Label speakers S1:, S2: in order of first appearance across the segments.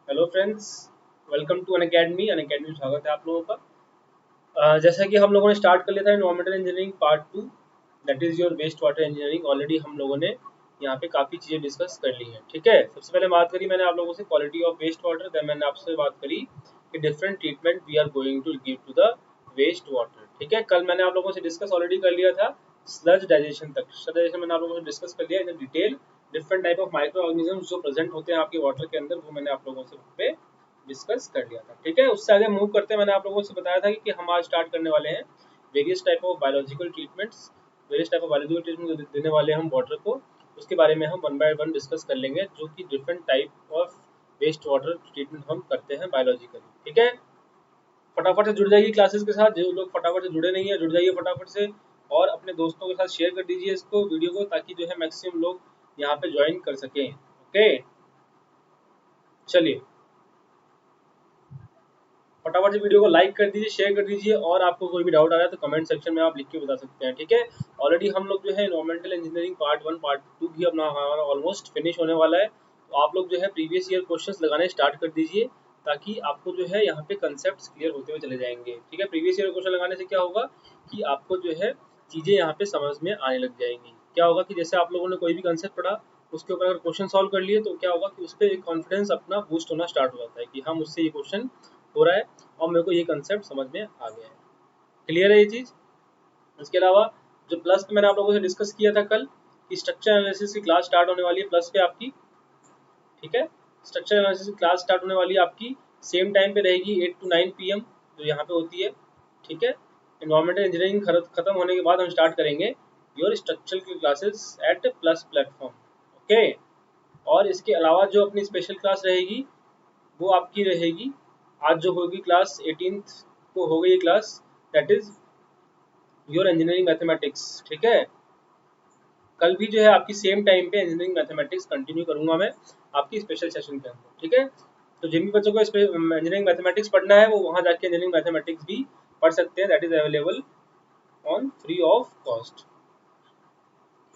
S1: Hello friends, welcome to Unacademy स्वागत है आप लोगों का। जैसा कि हम लोगों ने स्टार्ट कर लिया था environmental engineering part 2, that is your waste water engineering. Already हम लोगों ने यहाँ पे काफ़ी चीज़ें डिस्कस कर ली हैं। ठीक है, सबसे पहले बात करी मैंने आप लोगों से quality of waste water, then मैंने आपसे बात करी कि different treatment we are going to give to the waste water. ठीक है, कल मैंने आप लोगों से डिस्कस ऑलरेडी कर लिया था स्लज डाइजेशन तक। स्लज डाइजेशन मैंने आप लोगों से डिस्कस कर लिया in detail. Different type of micro organisms जो प्रेजेंट होते हैं आपके वाटर के अंदर, वो मैंने आप लोगों से वहाँ पे डिस्कस कर लिया था। ठीक है, उससे आगे मूव करते हैं। मैंने आप लोगों से बताया था कि हम आज स्टार्ट करने वाले हैं various type of biological treatments. Various type of biological treatment देने वाले हैं हम वाटर को, उसके बारे में हम वन बाय वन डिस्कस कर लेंगे, जो कि different type of waste water treatment हम करते हैं बायोलॉजिकली। ठीक है, फटाफट से जुड़ जाइए क्लासेस के साथ। जो लोग फटाफट से जुड़े नहीं है, जुड़ जाइए फटाफट से, और अपने दोस्तों के साथ शेयर कर दीजिए इसको वीडियो को, ताकि जो है मैक्सिमम लोग यहाँ पे ज्वाइन कर सकें। ओके, चलिए फटाफट से वीडियो को लाइक कर दीजिए, शेयर कर दीजिए, और आपको कोई भी डाउट आ रहा है तो कमेंट सेक्शन में आप लिख के बता सकते हैं। ठीक है, ऑलरेडी हम लोग जो है एनवायरमेंटल इंजीनियरिंग पार्ट 1 पार्ट 2 भी अपना हमारा ऑलमोस्ट फिनिश होने वाला है। तो आप लोग जो है प्रीवियस ईयर क्वेश्चंस लगाने स्टार्ट कर दीजिए, ताकि आपको जो है यहाँ पे कंसेप्ट क्लियर होते हुए चले जाएंगे। ठीक है, प्रीवियस ईयर क्वेश्चन लगाने से क्या होगा कि आपको जो है चीज़ें यहाँ पे समझ में आने लग जाएंगी। क्या होगा कि जैसे आप लोगों ने कोई भी कंसेप्ट पढ़ा, उसके ऊपर अगर क्वेश्चन सॉल्व कर लिए, तो क्या होगा कि उस पर एक कॉन्फिडेंस अपना बूस्ट होना स्टार्ट हो जाता है कि हाँ, मुझसे ये क्वेश्चन हो रहा है और मेरे को ये कंसेप्ट समझ में आ गया है। क्लियर है ये चीज़? इसके अलावा जो प्लस पे मैंने आप लोगों से डिस्कस किया था कल कि स्ट्रक्चर एनालिसिस की क्लास स्टार्ट होने वाली है प्लस पे आपकी। ठीक है, स्ट्रक्चर एनालिसिस की क्लास स्टार्ट होने वाली है आपकी सेम टाइम पे रहेगी 8 to 9 PM जो यहाँ पे होती है। ठीक है, एनवायरमेंटल इंजीनियरिंग खत्म होने के बाद हम स्टार्ट करेंगे योर स्ट्रक्चर की classes at plus platform. Okay, और इसके अलावा जो अपनी स्पेशल क्लास रहेगी वो आपकी रहेगी आज जो होगी क्लास 18th को हो गई class, that is your engineering mathematics. ठीक है, कल भी जो है आपकी सेम टाइम पे इंजीनियरिंग मैथमेटिक्स कंटिन्यू करूंगा मैं आपकी स्पेशल सेशन के अंदर। ठीक है, तो जिन भी बच्चों को इंजीनियरिंग मैथमेटिक्स पढ़ना है वो वहाँ जाके इंजीनियरिंग मैथमेटिक्स भी पढ़ सकते हैं, that is available on free of cost.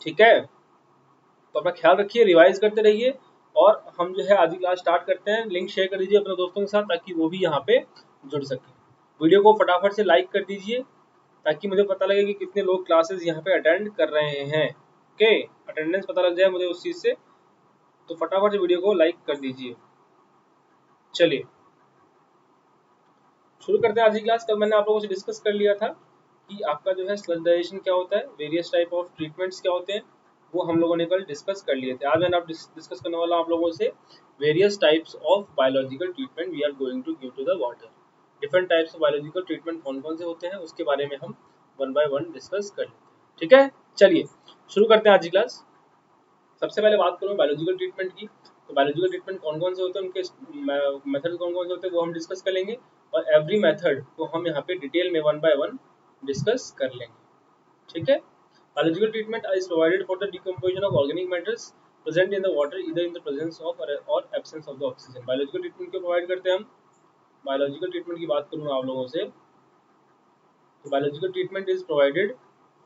S1: ठीक है, तो अपना ख्याल रखिए, रिवाइज करते रहिए, और हम जो है आज की क्लास स्टार्ट करते हैं। लिंक शेयर कर दीजिए अपने दोस्तों के साथ, ताकि वो भी यहाँ पे जुड़ सके। वीडियो को फटाफट से लाइक कर दीजिए, ताकि मुझे पता लगे कि कितने लोग क्लासेस यहाँ पे अटेंड कर रहे हैं। ओके, अटेंडेंस पता लग जाए मुझे उस चीज़ से, तो फटाफट से वीडियो को लाइक कर दीजिए। चलिए शुरू करते हैं आज की क्लास। कल मैंने आप लोगों से डिस्कस कर लिया था कि आपका जो है स्लग डाइजेशन क्या होता है, वेरियस टाइप ऑफ ट्रीटमेंट्स क्या होते हैं, वो हम लोगों ने कल डिस्कस कर लिए थे। आज मैंने आप डिस्कस करने वाला आप लोगों से various types of biological treatment we are going to give to the water. Different types of biological treatment कौन कौन से होते हैं उसके बारे में हम वन बाय वन डिस्कस कर लेते हैं। ठीक है, चलिए शुरू करते हैं आज की क्लास। सबसे पहले बात करूँ बायोलॉजिकल ट्रीटमेंट की, तो बायोलॉजिकल ट्रीटमेंट कौन कौन से होते हैं, उनके मेथड कौन कौन से होते हैं वो हम डिस्कस कर लेंगे, और एवरी मेथड को हम यहाँ पे डिटेल में वन बाय वन डिस्कस कर लेंगे। ठीक है, biological treatment is provided for the decomposition of organic matters present in the water इधर इन द प्रेजेंस ऑफ और absence of the oxygen. Biological treatment क्यों प्रोवाइड करते हैं हम? बायोलॉजिकल ट्रीटमेंट की बात करूँ आप लोगों से, तो biological treatment is provided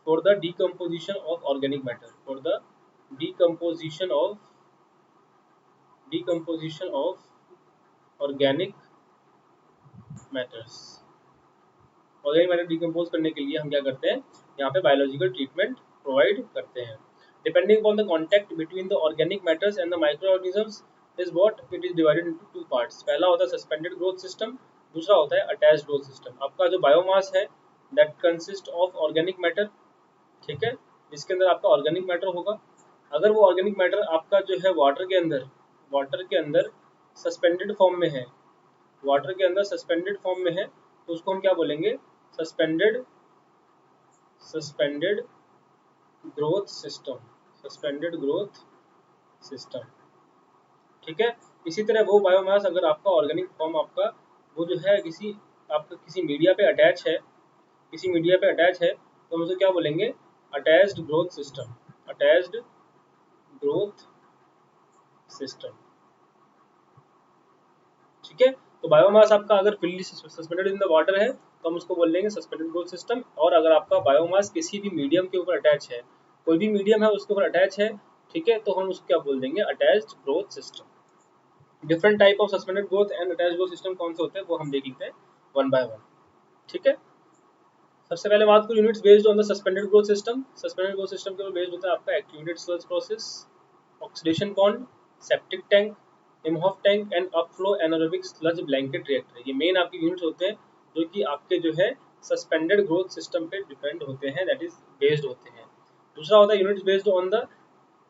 S1: for the decomposition of organic matter, for the decomposition of organic matters। Organic matter decompose करने के लिए हम क्या करते हैं, यहाँ पे बायोलॉजिकल ट्रीटमेंट प्रोवाइड करते हैं। Depending upon the contact between the organic matters and the micro organisms is what it is divided into two parts. पहला होता है सस्पेंडेड ग्रोथ सिस्टम, दूसरा होता है अटैच्ड ग्रोथ सिस्टम। आपका जो बायोमास है that consist of organic matter. ठीक है, जिसके अंदर आपका ऑर्गेनिक मैटर होगा। अगर वो ऑर्गेनिक मैटर आपका जो है वाटर के अंदर सस्पेंडेड फॉर्म में है, वाटर के अंदर सस्पेंडेड फॉर्म में है, तो उसको हम क्या बोलेंगे, suspended suspended growth system, suspended growth system. ठीक है, इसी तरह वो बायोमास अगर आपका ऑर्गेनिक फॉर्म आपका वो जो है आपका किसी मीडिया पे अटैच है, किसी मीडिया पे अटैच है, तो हम उसे क्या बोलेंगे, attached growth system, attached growth system. ठीक है, तो बायोमास आपका अगर फिल्ली सस्पेंडेड इन द वाटर है तो हम उसको बोल लेंगे सस्पेंडेड ग्रोथ सिस्टम। और अगर आपका बायोमास किसी भी मीडियम के ऊपर अटैच है, कोई भी मीडियम है उसके ऊपर अटैच है, ठीक है, तो हम उसको क्या बोल देंगे, attached growth system. Different type of suspended growth and attached growth system कौन से होते हैं वो हम देख लेते हैं वन बाय वन। ठीक है, सबसे पहले बात करूं units based on the suspended growth system. Suspended growth system के ऊपर बेस्ड होता है आपका activated sludge process, oxidation pond, septic tank, Imhoff tank and upflow anaerobic sludge blanket reactor. ये मेन आपके यूनिट्स होते हैं जो कि आपके जो है सस्पेंडेड ग्रोथ सिस्टम पे डिपेंड होते हैं, दैट इज बेस्ड होते हैं। दूसरा होता है units based on the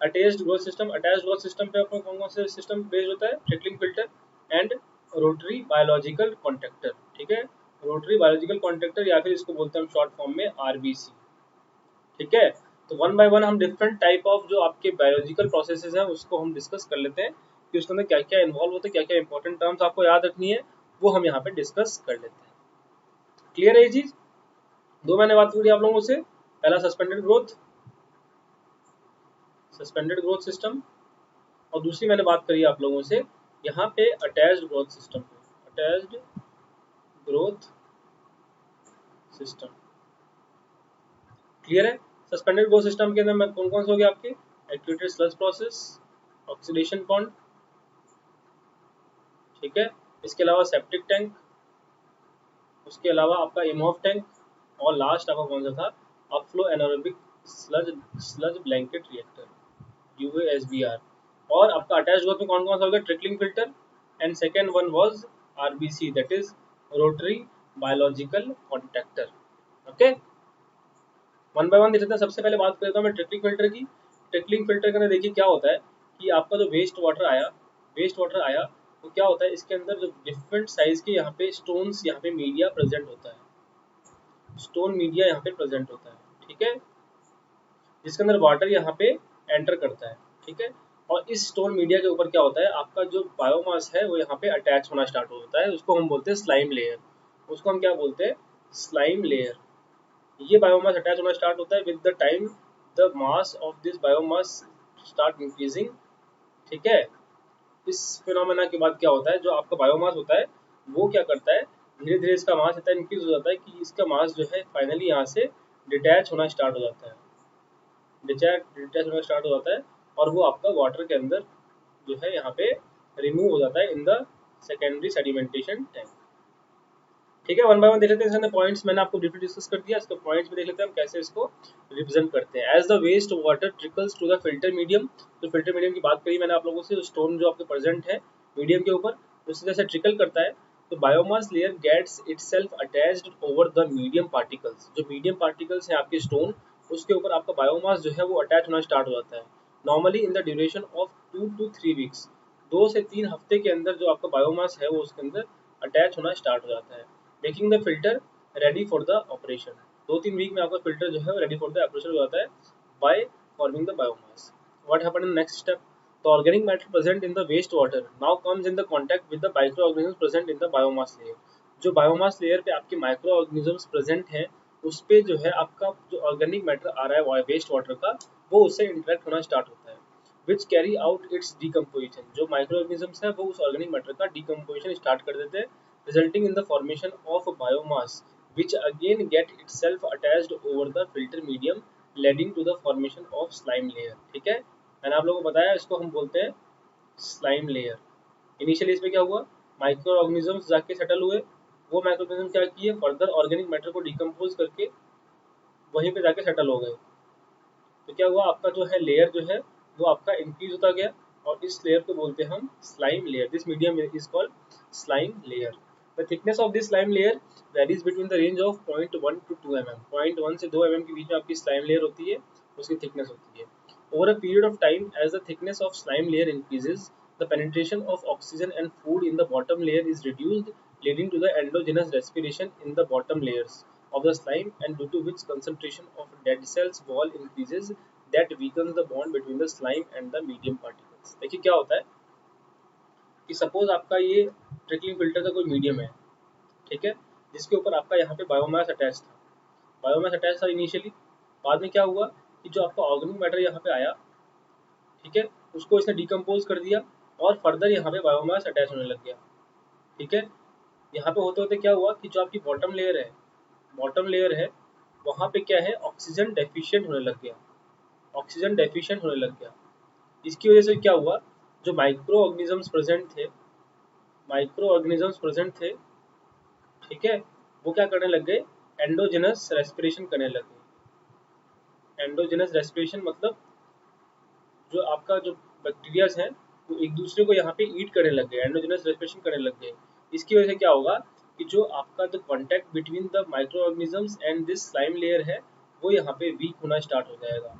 S1: attached growth system. Attached growth system पे अपना कौन कौन से सिस्टम बेस्ड होता है, trickling filter and rotary biological contractor. ठीक है, रोटरी बायोलॉजिकल कॉन्ट्रैक्टर या फिर इसको बोलते हैं हम शॉर्ट फॉर्म में आरबीसी। ठीक है, तो वन बाय वन हम डिफरेंट टाइप ऑफ जो आपके बायोलॉजिकल प्रोसेसेस हैं उसको हम डिस्कस कर लेते हैं कि उसके अंदर क्या क्या इन्वॉल्व होता है, क्या क्या इंपॉर्टेंट टर्म्स आपको याद रखनी है वो हम यहाँ पे डिस्कस कर लेते हैं। क्लियर है ये चीज? दो मैंने बात करी आप लोगों से, पहला सस्पेंडेड ग्रोथ सिस्टम और दूसरी मैंने बात करी आप लोगों से यहाँ पे अटैच्ड ग्रोथ सिस्टम पे, अटैच्ड ग्रोथ सिस्टम। क्लियर है? सस्पेंडेड ग्रोथ सिस्टम के अंदर मैं कौन कौन से हो गए आपके, activated sludge process, oxidation pond, ठीक है, इसके अलावा सेप्टिक टैंक, उसके अलावा आपका इमहॉफ टैंक और लास्ट आपका कौन सा था, upflow anaerobic sludge sludge blanket reactor, UASBR। और आपका अटैच ग्रोथ में कौन कौन सा होगा, trickling filter and second one was RBC, that is rotary biological contractor. Okay, one by one देख लेते हैं। सबसे पहले बात कर लेता हूँ मैं ट्रिकलिंग फिल्टर की। ट्रिकलिंग फिल्टर के अंदर देखिए क्या होता है कि आपका जो वेस्ट वाटर आया तो क्या होता है इसके अंदर जो डिफरेंट साइज के यहाँ पे स्टोन्स, यहाँ पे मीडिया प्रेजेंट होता है, स्टोन मीडिया यहाँ पे प्रेजेंट होता है। ठीक है, जिसके अंदर वाटर यहाँ पे एंटर करता है। ठीक है, और इस स्टोन मीडिया के ऊपर क्या होता है, आपका जो बायोमास है वो यहाँ पे अटैच होना स्टार्ट होता है, उसको हम बोलते हैं स्लाइम लेयर। उसको हम क्या बोलते हैं, स्लाइम लेयर। ये बायोमास अटैच होना स्टार्ट होता है with the time the mass of this biomass start increasing. ठीक है, इस फिनोमेना के बाद क्या होता है, जो आपका बायोमास होता है वो क्या करता है, धीरे धीरे इसका मास इतना इंक्रीज हो जाता है कि इसका मास जो है फाइनली यहाँ से डिटैच होना स्टार्ट हो जाता है, डिटैच होना स्टार्ट हो जाता है और वो आपका वाटर के अंदर जो है यहाँ पे रिमूव हो जाता है in the secondary sedimentation tank. ठीक है, वन बाय वन देख लेते हैं। इसके पॉइंट्स मैंने आपको ब्रीफली डिस्कस कर दिया, इसके पॉइंट्स में देख लेते हैं हम कैसे इसको रिप्रेजेंट करते हैं। As the waste water trickles to the filter medium, तो फिल्टर मीडियम की बात करी मैंने आप लोगों से, स्टोन जो आपके प्रेजेंट है मीडियम के ऊपर उसी जैसे ट्रिकल करता है तो biomass layer gets itself attached over the medium particles. जो मीडियम पार्टिकल्स हैं आपके स्टोन, उसके ऊपर आपका बायोमास जो है वो अटैच होना स्टार्ट हो जाता है। Normally in the duration of 2 to 3 weeks, 2 से 3 हफ्ते के अंदर जो आपका बायोमास है वो उसके अंदर अटैच होना स्टार्ट हो जाता है, making the filter ready for the operation. 2-3 week में आपका फिल्टर जो है वो रेडी फॉर द ऑपरेशन हो जाता है by forming the biomass. What happen in next step, the organic matter present in the wastewater now comes in the contact with the microorganisms present in the biomass layer। जो biomass layer पे आपके micro organisms present हैं उस पे जो है आपका जो ऑर्गेनिक मैटर आ रहा है वेस्ट वाटर का वो उससे इंटरेक्ट होना स्टार्ट होता है, which carry out it's decomposition. जो माइक्रो ऑर्गेनिजम्स है वो उस ऑर्गेनिक मैटर का डिकम्पोजिशन स्टार्ट कर देते हैं, resulting in the formation of biomass which again get itself attached over the filter medium leading to the formation of slime layer। ठीक है, मैंने आप लोगों को बताया इसको हम बोलते हैं स्लाइम लेयर। इनिशियली इसमें क्या हुआ, माइक्रो ऑर्गेनिजम्स जाके सेटल हुए, वो माइक्रो ऑर्गेनिज्म क्या किए, फर्दर ऑर्गेनिक मैटर को डिकम्पोज करके वहीं पे जाके सेटल हो गए। तो क्या हुआ, आपका जो है लेयर जो है वो आपका इंक्रीज होता गया और इस लेयर को बोलते हैं हम slime layer. This medium is called slime layer. The thickness of this slime layer varies between the range of 0.1 to 2 mm। 0.1 से 2 mm के बीच में आपकी स्लाइम लेयर होती है, उसकी थिकनेस होती है। Over a period of time, as the thickness of slime layer increases, the penetration of oxygen and food in the bottom layer is reduced, leading to the endogenous respiration in the bottom layers of the slime, and due to which concentration of dead cells wall increases, that weakens the bond between the slime and the medium particles। देखिए क्या होता है कि suppose आपका ये trickling filter का कोई medium है, ठीक है, जिसके ऊपर आपका यहाँ पे बायोमास अटैच था, बायोमास अटैच था इनिशियली, बाद में क्या हुआ कि जो आपका ऑर्गेनिक मैटर यहाँ पे आया, ठीक है, उसको इसने डिकम्पोज कर दिया और फर्दर यहाँ पे बायोमास अटैच होने लग गया। ठीक है, यहाँ पे होते होते क्या हुआ कि जो आपकी बॉटम लेयर है वहाँ पे क्या है, ऑक्सीजन डेफिशिएंट होने लग गया, ऑक्सीजन डेफिशिएंट होने लग गया। इसकी वजह से क्या हुआ, जो माइक्रो ऑर्गेनिजम्स प्रेजेंट थे माइक्रो ऑर्गेनिजम्स प्रेजेंट थे, ठीक है, वो क्या करने लग गए, एंडोजेनस रेस्पिरेशन करने लग गए। एंडोजेनस रेस्पिरेशन मतलब जो आपका जो बैक्टीरियाज हैं वो एक दूसरे को यहाँ पे ईट करने लग गए, एंडोजेनस रेस्पिरेशन करने लग गए। इसकी वजह से क्या होगा कि जो आपका जो contact between the micro organisms and this slime layer है वो यहाँ पे वीक होना स्टार्ट हो जाएगा।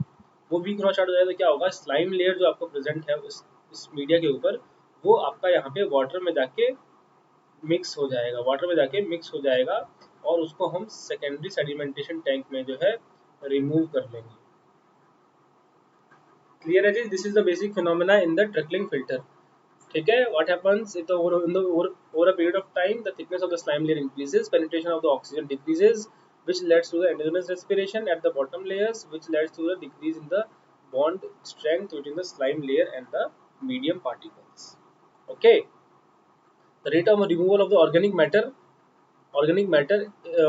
S1: वो वीक होना स्टार्ट हो जाएगा तो क्या होगा, स्लाइम लेयर जो आपका प्रेजेंट है इस मीडिया के ऊपर, वो आपका यहाँ पे वाटर में जाके मिक्स हो जाएगा, वाटर में जाके मिक्स हो जाएगा, और उसको हम सेकेंडरी सेडिमेंटेशन टैंक में जो है रिमूव कर लेंगे। क्लियर है जी, this is the basic phenomena in the trickling filter. ठीक है, what happens if the over a period of time the thickness of the slime layer increases, penetration of the oxygen decreases, which leads to the endogenous respiration at the bottom layers, which leads to the decrease in the bond strength between the slime layer and the medium particles. Okay, the rate of removal of the organic matter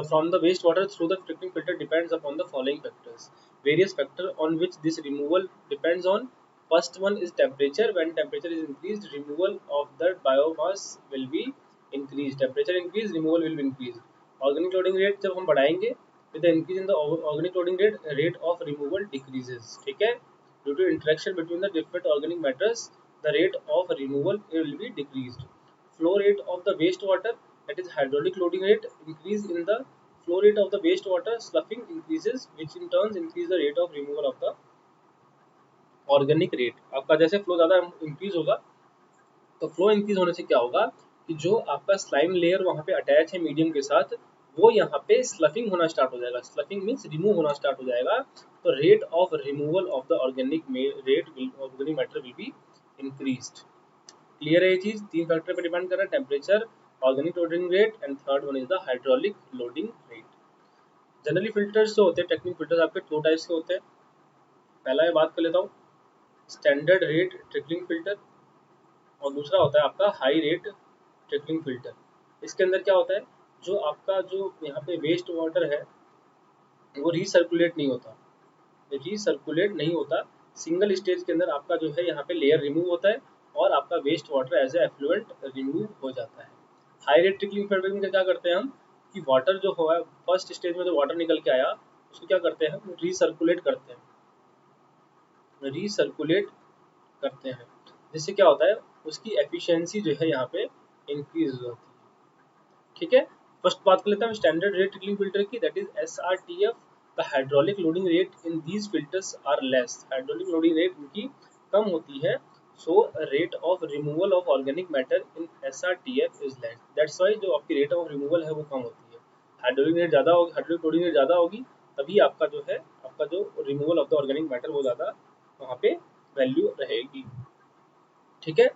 S1: from the wastewater through the trickling filter depends upon the following factors. Various factors on which this removal depends on. First one is temperature. When temperature is increased, removal of the biomass will be increased. Temperature increase, removal will be increased. Organic loading rate जब हम बढ़ाएंगे, with the increase in the organic loading rate of removal decreases. ठीक है? Due to interaction between the different organic matters, the rate of removal will be decreased. Flow rate of the wastewater, that is hydraulic loading rate, increase in the flow rate of the wastewater, sloughing increases, which in turn increase the rate of removal of the organic rate. आपका जैसे flow ज़्यादा increase होगा तो flow increase होने से क्या होगा कि जो आपका स्लाइम लेयर वहाँ पे अटैच है मीडियम के साथ, वो यहाँ पे स्लफिंग होना स्टार्ट हो जाएगा। स्लफिंग मीन्स रिमूव होना स्टार्ट हो जाएगा, तो rate of removal of the organic matter will be increased. Clear है ये चीज, तीन फैक्टर पे डिपेंड कर रहा है, temperature, organic loading rate and third one is the hydraulic loading rate. Generally filters जो होते हैं, टेक्निक फिल्टर्स आपके दो टाइप्स के होते हैं। पहला मैं बात कर लेता हूँ, स्टैंडर्ड रेट ट्रिकलिंग फिल्टर, और दूसरा होता है आपका हाई रेट ट्रिकलिंग फिल्टर। इसके अंदर क्या होता है, जो आपका जो यहाँ पे वेस्ट वाटर है वो रीसर्कुलेट नहीं होता, रीसर्कुलेट नहीं होता। सिंगल स्टेज के अंदर आपका जो है यहाँ पे लेयर रिमूव होता है और आपका waste water as a effluent remove हो जाता है। हाई रेट ट्रिकलिंग फिल्टर में क्या करते हैं हम कि वाटर जो है फर्स्ट स्टेज में जो वाटर निकल के आया उसको क्या करते हैं, रीसर्कुलेट करते हैं, रीसर्कुलेट करते हैं, जिससे क्या होता है उसकी एफिशिएंसी जो है यहाँ पे इंक्रीज हो जाती है। ठीक है, फर्स्ट बात कर लेते हैं स्टैंडर्ड रेट ट्रिकलिंग फिल्टर की, that is SRTF। The hydraulic loading rate in these filters are less, hydraulic loading rate इनकी कम होती है, so rate of removal of organic matter in SRTF is less, that's why जो आपकी rate of removal है वो कम होती है। हाइड्रोलिक रेट ज़्यादा होगी, हाइड्रोलिक लोडिंग रेट ज़्यादा होगी, तभी आपका जो है आपका जो removal of the organic matter वो ज़्यादा वहाँ पे वैल्यू रहेगी। ठीक है,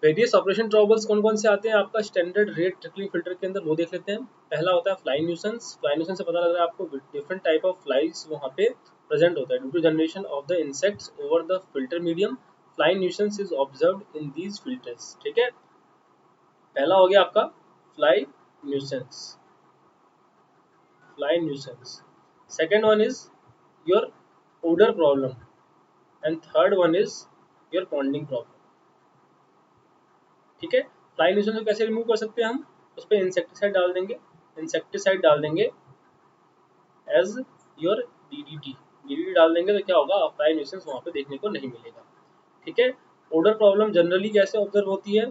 S1: वेरियस ऑपरेशन ट्रबल्स कौन कौन से आते हैं आपका स्टैंडर्ड रेट ट्रिकलिंग फिल्टर के अंदर, वो देख लेते हैं। पहला होता है फ्लाई न्यूसेंस। फ्लाई न्यूसेंस से पता लग रहा है आपको डिफरेंट टाइप ऑफ फ्लाइज वहाँ पे प्रेजेंट होता है due to generation of the insects over the filter medium. Fly nuisance is observed in these filters. ठीक है, पहला हो गया आपका fly nuisance, fly nuisance. Second one is your odour problem and third one is your ponding problem. ठीक है, fly nuisance को कैसे रिमूव कर सकते हैं हम, उस पर इंसेक्टिसाइड डाल देंगे, इंसेक्टिसाइड डाल देंगे एज योर डीडीटी डाल देंगे तो क्या होगा, फ्लाई न्यूसेंस वहाँ पे देखने को नहीं मिलेगा। ठीक है, ओडर प्रॉब्लम जनरली कैसे ऑब्जर्व होती है,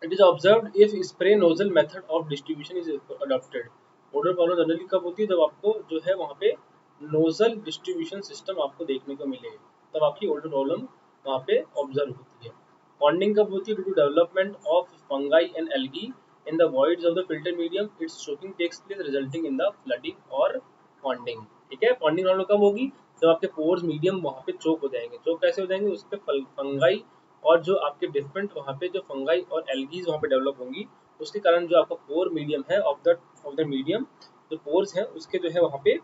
S1: it is observed if spray nozzle method of distribution is adopted. Odour problem generally कब होती है, जब आपको जो है वहाँ पे नोजल डिस्ट्रीब्यूशन सिस्टम आपको देखने को मिले, तब आपकी ओडर प्रॉब्लम वहाँ पे ऑब्जर्व होती है। पॉन्डिंग कब होती है, due to development of fungi and algae in the voids of the filter medium, its choking takes place resulting in the flooding or ponding। ठीक है, पॉन्डिंग प्रॉब्लम कब होगी, जब आपके पोर्स मीडियम वहाँ पे चोक हो जाएंगे। चोक कैसे हो जाएंगे, उस पर फंगाई और जो आपके डिफरेंट वहाँ पे जो फंगाई और एल्गीज वहाँ पे डेवलप होंगी, उसके कारण जो आपका पोर मीडियम है ऑफ द मीडियम, जो पोर्स हैं उसके जो है वहाँ पे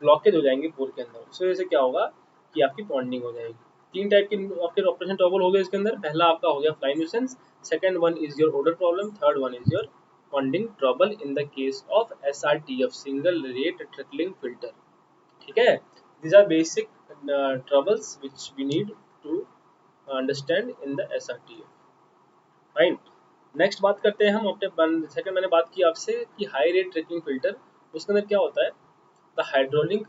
S1: ब्लॉकेज हो जाएंगे पोर के अंदर। उस वजह से क्या होगा कि आपकी पॉन्डिंग हो जाएगी। तीन टाइप के आपके ऑपरेशन ट्रबल हो गए इसके अंदर। पहला आपका हो गया fly nuisance, second one is your odour problem, third one is your ponding trouble in the case of SRTF single rate trickling filter. ठीक है, these are basic troubles which we need to understand in the SRTF, fine। Next बात करते हैं हम अपने second, मैंने बात की आपसे कि हाई रेट ट्रिकलिंग फिल्टर, उसके अंदर क्या होता है, the hydraulic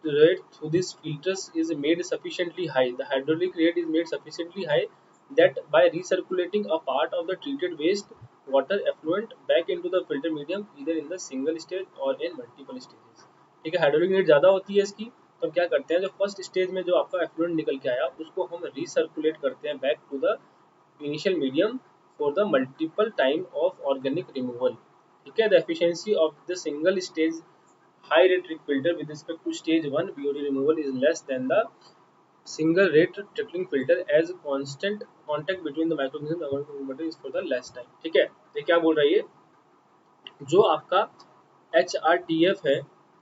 S1: rate through these filters is made sufficiently high. The hydraulic rate is made sufficiently high that by recirculating a part of the treated waste water effluent back into the filter medium either in the single stage or in multiple stages. ठीक है, hydraulic rate ज़्यादा होती है इसकी, तो हम क्या करते हैं, जो फर्स्ट स्टेज में जो आपका एफ्लुएंट निकल के आया उसको हम रिसर्कुलेट करते हैं back to the initial medium for the multiple time of organic removal. ठीक है, the efficiency of the single stage high rate trick filter with respect to stage 1 BOD removal is less than the single rate trickling filter as constant contact between the microorganisms and organic is for the less time. ठीक है, ये क्या बोल रही है, जो आपका HRTF है,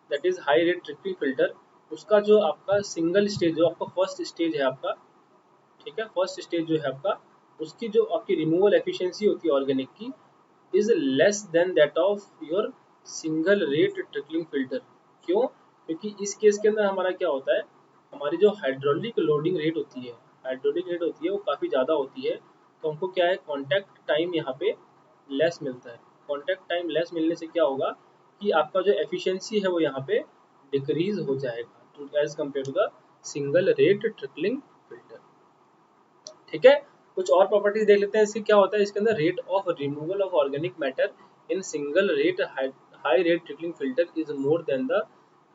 S1: that is high rate trickling filter, उसका जो आपका सिंगल स्टेज, जो आपका फर्स्ट स्टेज है आपका, ठीक है, फर्स्ट स्टेज जो है आपका, उसकी जो आपकी रिमूवल एफिशिएंसी होती है ऑर्गेनिक की is less than that of your single rate trickling filter. क्यों? क्योंकि इस केस के अंदर हमारा क्या होता है, हमारी जो हाइड्रोलिक लोडिंग रेट होती है, हाइड्रोलिक रेट होती है वो काफ़ी ज़्यादा होती है, तो हमको क्या है, कॉन्टैक्ट टाइम यहाँ पे लेस मिलता है. कॉन्टैक्ट टाइम लेस मिलने से क्या होगा कि आपका जो एफिशिएंसी है वो यहाँ पे डिक्रीज हो जाएगा to as compare to the single rate trickling filter. ठीक है, कुछ और प्रॉपर्टीज देख लेते हैं इसकी. क्या होता है इसके अंदर, rate of removal of organic matter in single rate high rate trickling filter is more than the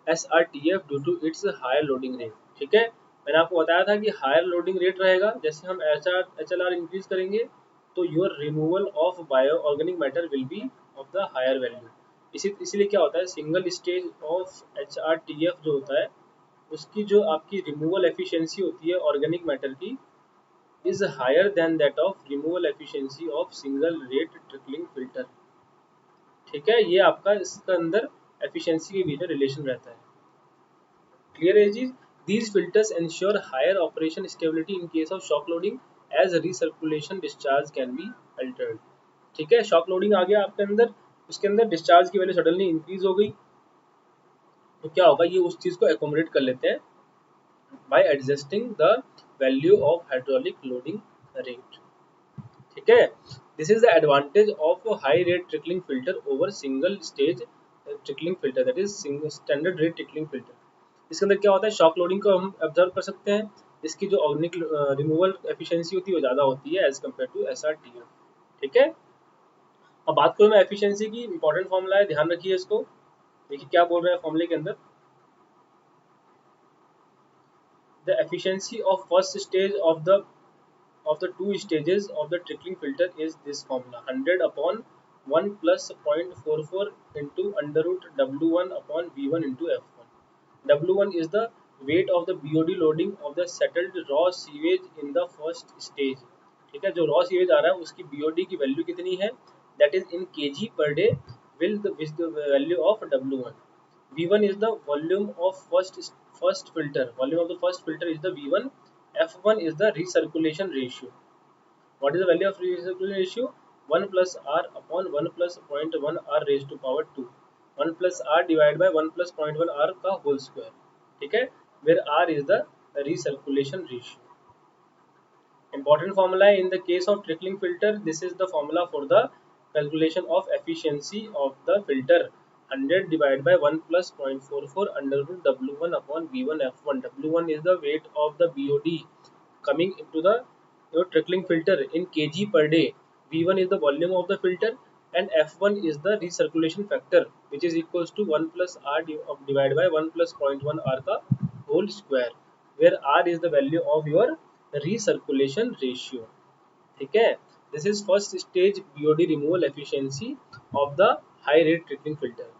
S1: SRTF due to its higher loading rate. ठीक है, मैंने आपको बताया था कि हायर लोडिंग रेट रहेगा, जैसे हम HLR इंक्रीज करेंगे तो your removal of bio organic matter will be of the higher value. इसीलिए क्या होता है, सिंगल स्टेज ऑफ HRTF जो होता है उसकी जो आपकी रिमूवल एफिशिएंसी होती है ऑर्गेनिक मैटर की is higher than that of removal efficiency of single rate trickling filter. ठीक है, ये आपका इसका अंदर एफिशिएंसी के बीच में रिलेशन रहता है. क्लियर है जी. these filters ensure higher operation stability in case of shock loading as recirculation discharge can be altered. ठीक है, शॉक लोडिंग आ गया आपके अंदर, उसके अंदर डिस्चार्ज की वैल्यू सडनली इंक्रीज हो गई, तो क्या होगा, ये उस चीज को एकोमोडेट कर लेते हैं by adjusting the value of hydraulic loading rate. ठीक है, this is the advantage of high rate trickling filter over single stage trickling filter, that is standard rate trickling filter. इसके अंदर क्या होता है, शॉक लोडिंग को हम ऑब्जर्व कर सकते हैं, इसकी जो ऑर्गेनिक रिमूवल एफिशिएंसी होती है वो ज़्यादा होती है एज कम्पेयर टू SRTF. ठीक है, अब बात करूँ मैं एफिशिएंसी की, इंपॉर्टेंट फॉर्मूला है, ध्यान रखिए इसको. देखिए क्या बोल रहे हैं फॉर्मूले के अंदर, the efficiency of first stage of the two stages of the trickling filter is this formula, 100 upon 1 plus 0.44 into under root W1 upon V1 into F1. W1 is the weight of the BOD loading of the settled raw sewage in the first stage. ठीक है, जो raw sewage आ रहा है उसकी BOD की value कितनी है, that is in kg per day with the value of W1. V1 is the volume of first filter. Volume of the first filter is the V1. F1 is the recirculation ratio. What is the value of recirculation ratio? 1 plus R upon 1 plus 0.1 R raised to power 2. 1 plus R divided by 1 plus 0.1 R का whole square. ठीक है, where R is the recirculation ratio. Important formula in the case of trickling filter. This is the formula for the calculation of efficiency of the filter. 100 divided by 1 plus 0.44 under root W1 upon V1 F1. W1 is the weight of the BOD coming into the your trickling filter in kg per day. V1 is the volume of the filter and F1 is the recirculation factor, which is equals to 1 plus R divided by 1 plus 0.1 R का whole square, where R is the value of your recirculation ratio. ठीक है, this is first stage BOD removal efficiency of the high rate trickling filter.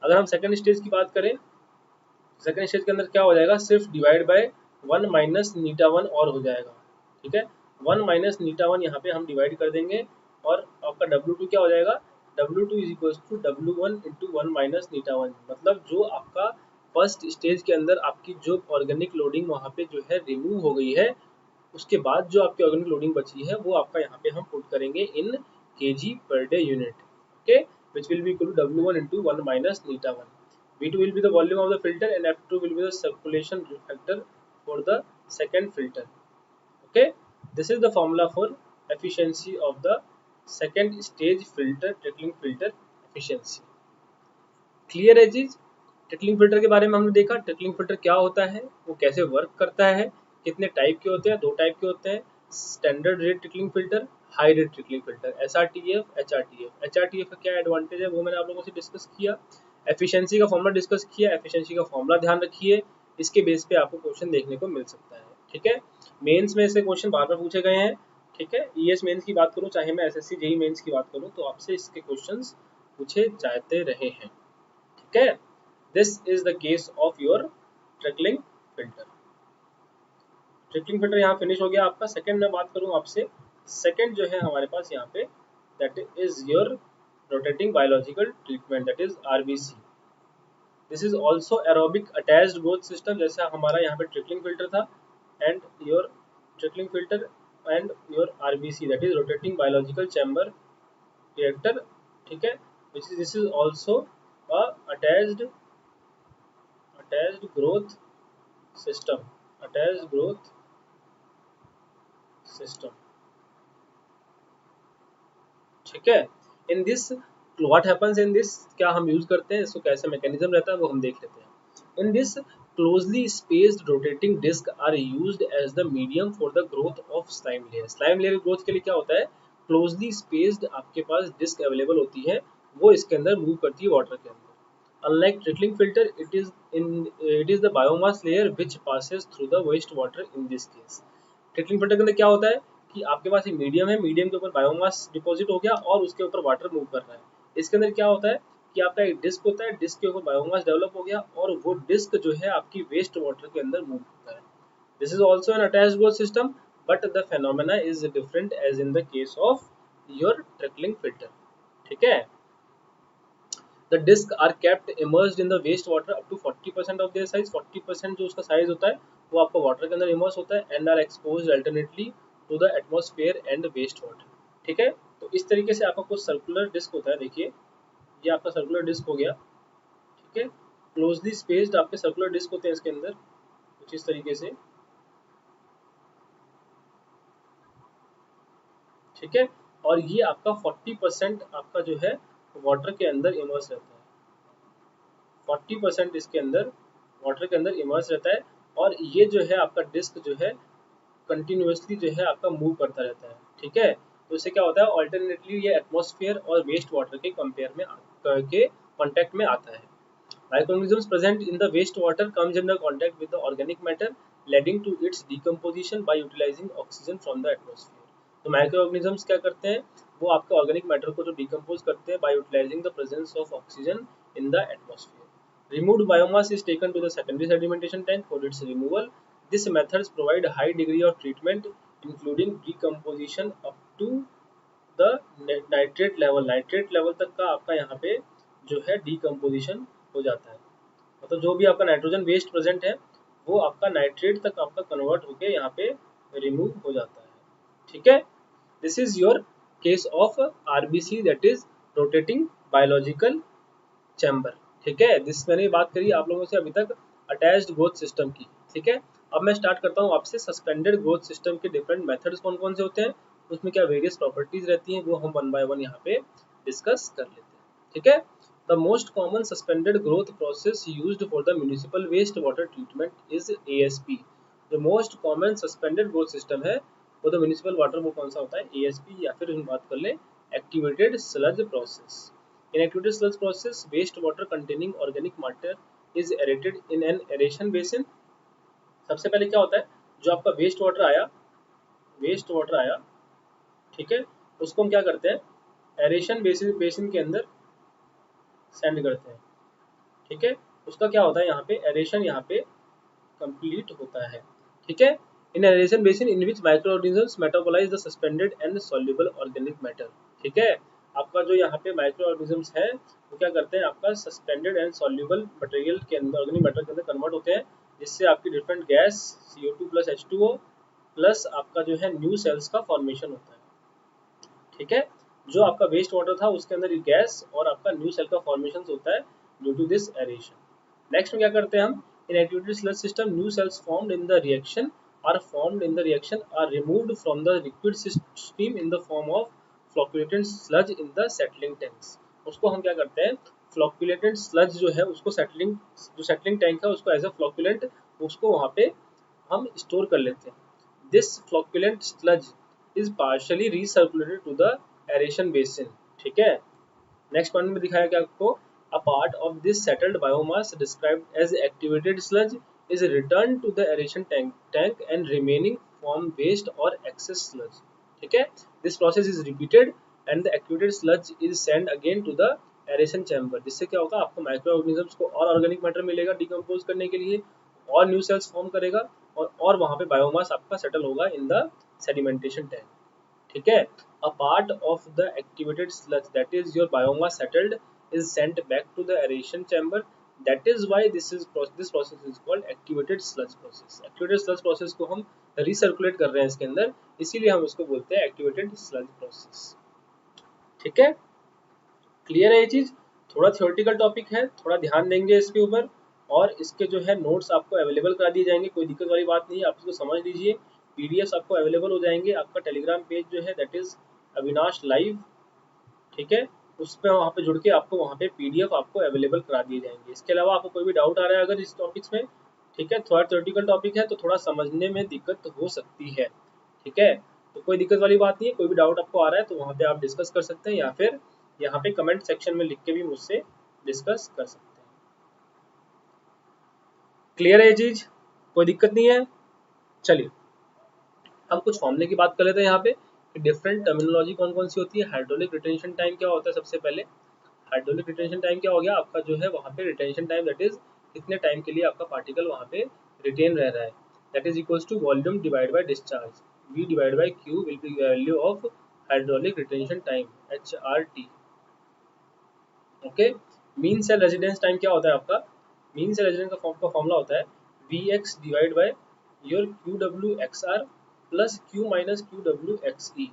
S1: अगर हम second stage की बात करें, second stage के अंदर क्या हो जाएगा, सिर्फ डिवाइड बाय 1 माइनस नीटा 1 और हो जाएगा. ठीक है, 1 माइनस नीटा 1 यहाँ पे हम डिवाइड कर देंगे और आपका W2 क्या हो जाएगा, W2 is equals to W1 into 1 minus eta 1. मतलब जो आपका फर्स्ट स्टेज के अंदर आपकी जो ऑर्गेनिक लोडिंग वहाँ पे जो है रिमूव हो गई है, उसके बाद जो आपकी ऑर्गेनिक लोडिंग बची है वो आपका यहाँ पे हम पुट करेंगे इन kg per day unit. Okay, which will be equal to W1 into 1 minus neta 1. V2 will be the volume of the filter and F2 will be the circulation factor for the second filter. Okay, this is the formula for efficiency of the second stage filter trickling filter efficiency. Clear है चीज। Trickling filter के बारे में हमने देखा, trickling filter क्या होता है, वो कैसे वर्क करता है, कितने टाइप के होते हैं, 2 टाइप के होते हैं, standard rate trickling filter, high rate trickling filter, SRTF, HRTF। HRTF का क्या एडवांटेज है वो मैंने आप लोगों से डिस्कस किया। एफिशिएंसी का फॉर्मूला डिस्कस किया, एफिशिएंसी का फॉर्मूला ध्यान रखिए, इसके बेस पे आपको क्वेश्चन देखने को मिल सकता है। ठीक है, मेंस में से क्वेश्चन बार बार पूछे गए हैं। ठीक है, ईएस मेंस की बात करूं चाहे मैं एसएससी जेईई मेंस की बात करूं तो आपसे इसके क्वेश्चंस पूछे जाते रहे हैं। ठीक है, this is the case of your trickling filter. Trickling filter यहाँ फिनिश हो गया आपका। सेकंड मैं बात करूँ आपसे, सेकंड जो है हमारे पास यहाँ पे that is your rotating biological treatment, that is RBC. This is also aerobic attached growth system, जैसा हमारा यहाँ पे ट्रिकलिंग फिल्टर था, and your trickling filter and your RBC that is rotating biological chamber reactor. ठीक है, this is also attached growth system, attached growth system. ठीक है, in this what happens in this, क्या हम यूज करते हैं इसको, कैसे मैकेनिज्म रहता है वो हम देख लेते हैं। In this closely spaced rotating disc are used as the medium for the growth of slime layer. Slime layer growth के लिए क्या होता है, क्लोजली स्पेस्ड आपके पास डिस्क अवेलेबल होती है, वो इसके अंदर मूव करती है वाटर के अंदर। Unlike trickling filter, it is the biomass layer which passes through the waste water in this case. Trickling filter के अंदर क्या होता है कि आपके पास एक मीडियम है, मीडियम के ऊपर बायोमास डिपॉजिट हो गया और उसके ऊपर वाटर मूव कर रहा है। इसके अंदर क्या होता है कि आपका एक डिस्क होता है, डिस्क के ऊपर बायोमास डेवलप हो गया और वो डिस्क जो है आपकी वेस्ट वाटर के अंदर मूव होता है। This is also an attached growth system, but the phenomena is different as in the case of your trickling filter. ठीक है, the disc are kept immersed in the waste water up to 40% of their size। 40% जो उसका size होता है वो आपका water के अंदर इमर्स होता है, and are exposed alternately to the atmosphere and waste water. ठीक है, तो इस तरीके से आपका कुछ सर्कुलर डिस्क होता है। देखिए ये आपका सर्कुलर डिस्क हो गया। ठीक है, क्लोजली स्पेस्ड आपके सर्कुलर डिस्क होते हैं इसके अंदर कुछ इस तरीके से। ठीक है, और ये आपका 40% आपका जो है वाटर के अंदर इमर्स रहता है। 40% इसके अंदर वाटर के अंदर इमर्स रहता है, और ये जो है आपका डिस्क जो है कंटिन्यूसली जो है आपका मूव करता रहता है। ठीक है, तो इससे क्या होता है, ऑल्टरनेटली ये एटमॉस्फेयर और वेस्ट वाटर के कंपेयर में के कांटेक्ट में आता है। Microorganisms present in the wastewater comes in the contact with the organic matter, leading to its decomposition by utilizing oxygen from the atmosphere। तो माइक्रो ऑर्गेनिजम्स क्या करते हैं, वो आपके ऑर्गेनिक मैटर को जो डिकम्पोज करते हैं by utilising the presence of oxygen in the atmosphere. Removed biomass is taken to the secondary sedimentation tank for its removal. These methods provide a high degree of treatment, including decomposition up to the nitrate level। Nitrate level तक का आपका यहाँ पे जो है decomposition हो जाता है, मतलब जो भी आपका नाइट्रोजन वेस्ट प्रेजेंट है वो आपका नाइट्रेट तक आपका कन्वर्ट होके यहाँ पे रिमूव हो जाता है। ठीक है, this is your case of RBC, that is rotating biological chamber. ठीक है, जिस मैंने बात करी आप लोगों से अभी तक अटैच्ड ग्रोथ सिस्टम की। ठीक है, अब मैं स्टार्ट करता हूँ आपसे सस्पेंडेड ग्रोथ सिस्टम के डिफरेंट मेथड्स कौन कौन से होते हैं, उसमें क्या वेरियस प्रॉपर्टीज रहती हैं, वो हम वन बाय वन यहाँ पे डिस्कस कर लेते हैं। ठीक है, the most common suspended growth process used for the municipal waste water treatment is ASP। जो most common suspended growth system है वो द म्यूनिसिपल वाटर, वो कौन सा होता है, ASP, या फिर हम बात कर लें activated sludge process. In activated sludge process, wastewater containing organic matter is aerated in an aeration basin। सबसे पहले क्या होता है, जो आपका वेस्ट वाटर आया, ठीक है, उसको हम क्या करते हैं, एरेशन बेसिन के अंदर सेंड करते हैं। ठीक है, उसका क्या होता है यहाँ पे, एरेशन यहाँ पे कंप्लीट होता है। ठीक है, in aeration basin in which micro organisms metabolise the suspended and soluble organic matter. ठीक है, आपका जो यहाँ पे माइक्रो ऑर्गेनिजम्स है वो क्या करते हैं, आपका सस्पेंडेड एंड सॉल्युबल मटेरियल के अंदर, ऑर्गेनिक मैटर के अंदर कन्वर्ट होते हैं, जिससे आपकी different gas CO2 plus H2O plus आपका जो है न्यू सेल्स का फॉर्मेशन होता है। ठीक है, जो आपका वेस्ट वाटर था उसके अंदर गैस और आपका न्यू सेल का फॉर्मेशन होता है due to this aeration. Next में क्या करते हैं हम, in activated sludge system new cells formed in the reaction are removed from the liquid stream in the form of flocculated sludge in the settling tanks. उसको हम क्या करते हैं, फ्लॉक्यूलेटेड स्लज जो है उसको सेटलिंग, जो सेटलिंग टैंक है उसको एज अ फ्लॉक्यूलेंट उसको वहाँ पे हम स्टोर कर लेते हैं। This flocculent sludge is partially recirculated to the aeration basin. ठीक है, नेक्स्ट पॉइंट में दिखाया गया आपको, a part of this settled biomass described as activated sludge is returned to the aeration tank and remaining form waste or excess sludge। ठीक है, this process is repeated and the activated sludge is sent again to the aeration chamber। जिससे क्या होगा, आपको micro organisms को और organic matter मिलेगा decompose करने के लिए, और न्यू सेल्स फॉर्म करेगा, और वहाँ पे बायोमास आपका सेटल होगा इन द सेडिमेंटेशन टैंक। ठीक है, अ part of the activated sludge that is your biomass settled is sent back to the aeration chamber। that is why this process is called activated sludge process। activated sludge process को हम recirculate कर रहे हैं इसके अंदर, इसीलिए हम इसको बोलते हैं activated sludge process। ठीक है, क्लियर है ये चीज। थोड़ा थियोरेटिकल टॉपिक है, थोड़ा ध्यान देंगे इसके ऊपर, और इसके जो है नोट्स आपको अवेलेबल करा दिए जाएंगे, कोई दिक्कत वाली बात नहीं है, आप इसको समझ लीजिए। पीडीएफ आपको अवेलेबल हो जाएंगे, आपका टेलीग्राम पेज जो है दैट इज अविनाश लाइव। ठीक है, उस पर वहाँ पे जुड़ के आपको वहाँ पे पीडीएफ आपको अवेलेबल करा दिए जाएंगे। इसके अलावा आपको कोई भी डाउट आ रहा है अगर इस टॉपिक्स में, ठीक है, थोड़ा थ्योरेटिकल टॉपिक है तो थोड़ा समझने में दिक्कत हो सकती है। ठीक है, तो कोई दिक्कत वाली बात नहीं है, कोई भी डाउट आपको आ रहा है तो वहाँ पे आप डिस्कस कर सकते हैं, या फिर यहाँ पे कमेंट सेक्शन में लिख के भी मुझसे डिस्कस कर सकते हैं। क्लियर है ये चीज, कोई दिक्कत नहीं है। चलिए हम कुछ फॉर्मूले की बात कर लेते हैं यहाँ पे, डिफरेंट टर्मिनोलॉजी कौन कौन सी होती है। हाइड्रोलिक रिटेंशन टाइम क्या होता है, सबसे पहले हाइड्रोलिक रिटेंशन टाइम क्या हो गया आपका, जो है वहाँ पे रिटेंशन टाइम दैट इज कितने टाइम के लिए आपका पार्टिकल वहाँ पे रिटेन रह रहा है, that is equals to volume divide by discharge. V divide by Q will be value of hydraulic retention time HRT। Okay, mean cell residence time क्या होता है आपका, मीन सेल रेजिडेंस का फॉर्मूला होता है Vx divide by your QWXR plus Q minus QWXE।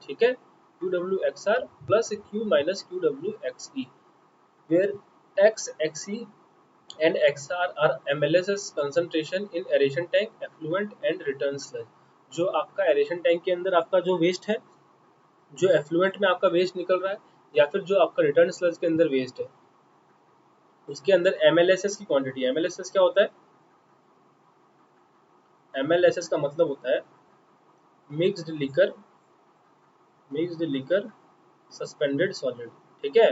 S1: ठीक है, QWXR plus Q minus QWXE, where X, Xe and XR are MLSS concentration in aeration tank, effluent and return sludge। जो आपका aeration tank के अंदर आपका जो waste है, जो एफ्लुएंट में आपका वेस्ट निकल रहा है, या फिर जो आपका रिटर्न स्लज के अंदर वेस्ट है, उसके अंदर MLSS की क्वांटिटी। MLSS क्या होता है, MLSS का मतलब होता है मिक्स्ड लिकर सस्पेंडेड सॉलिड। ठीक है,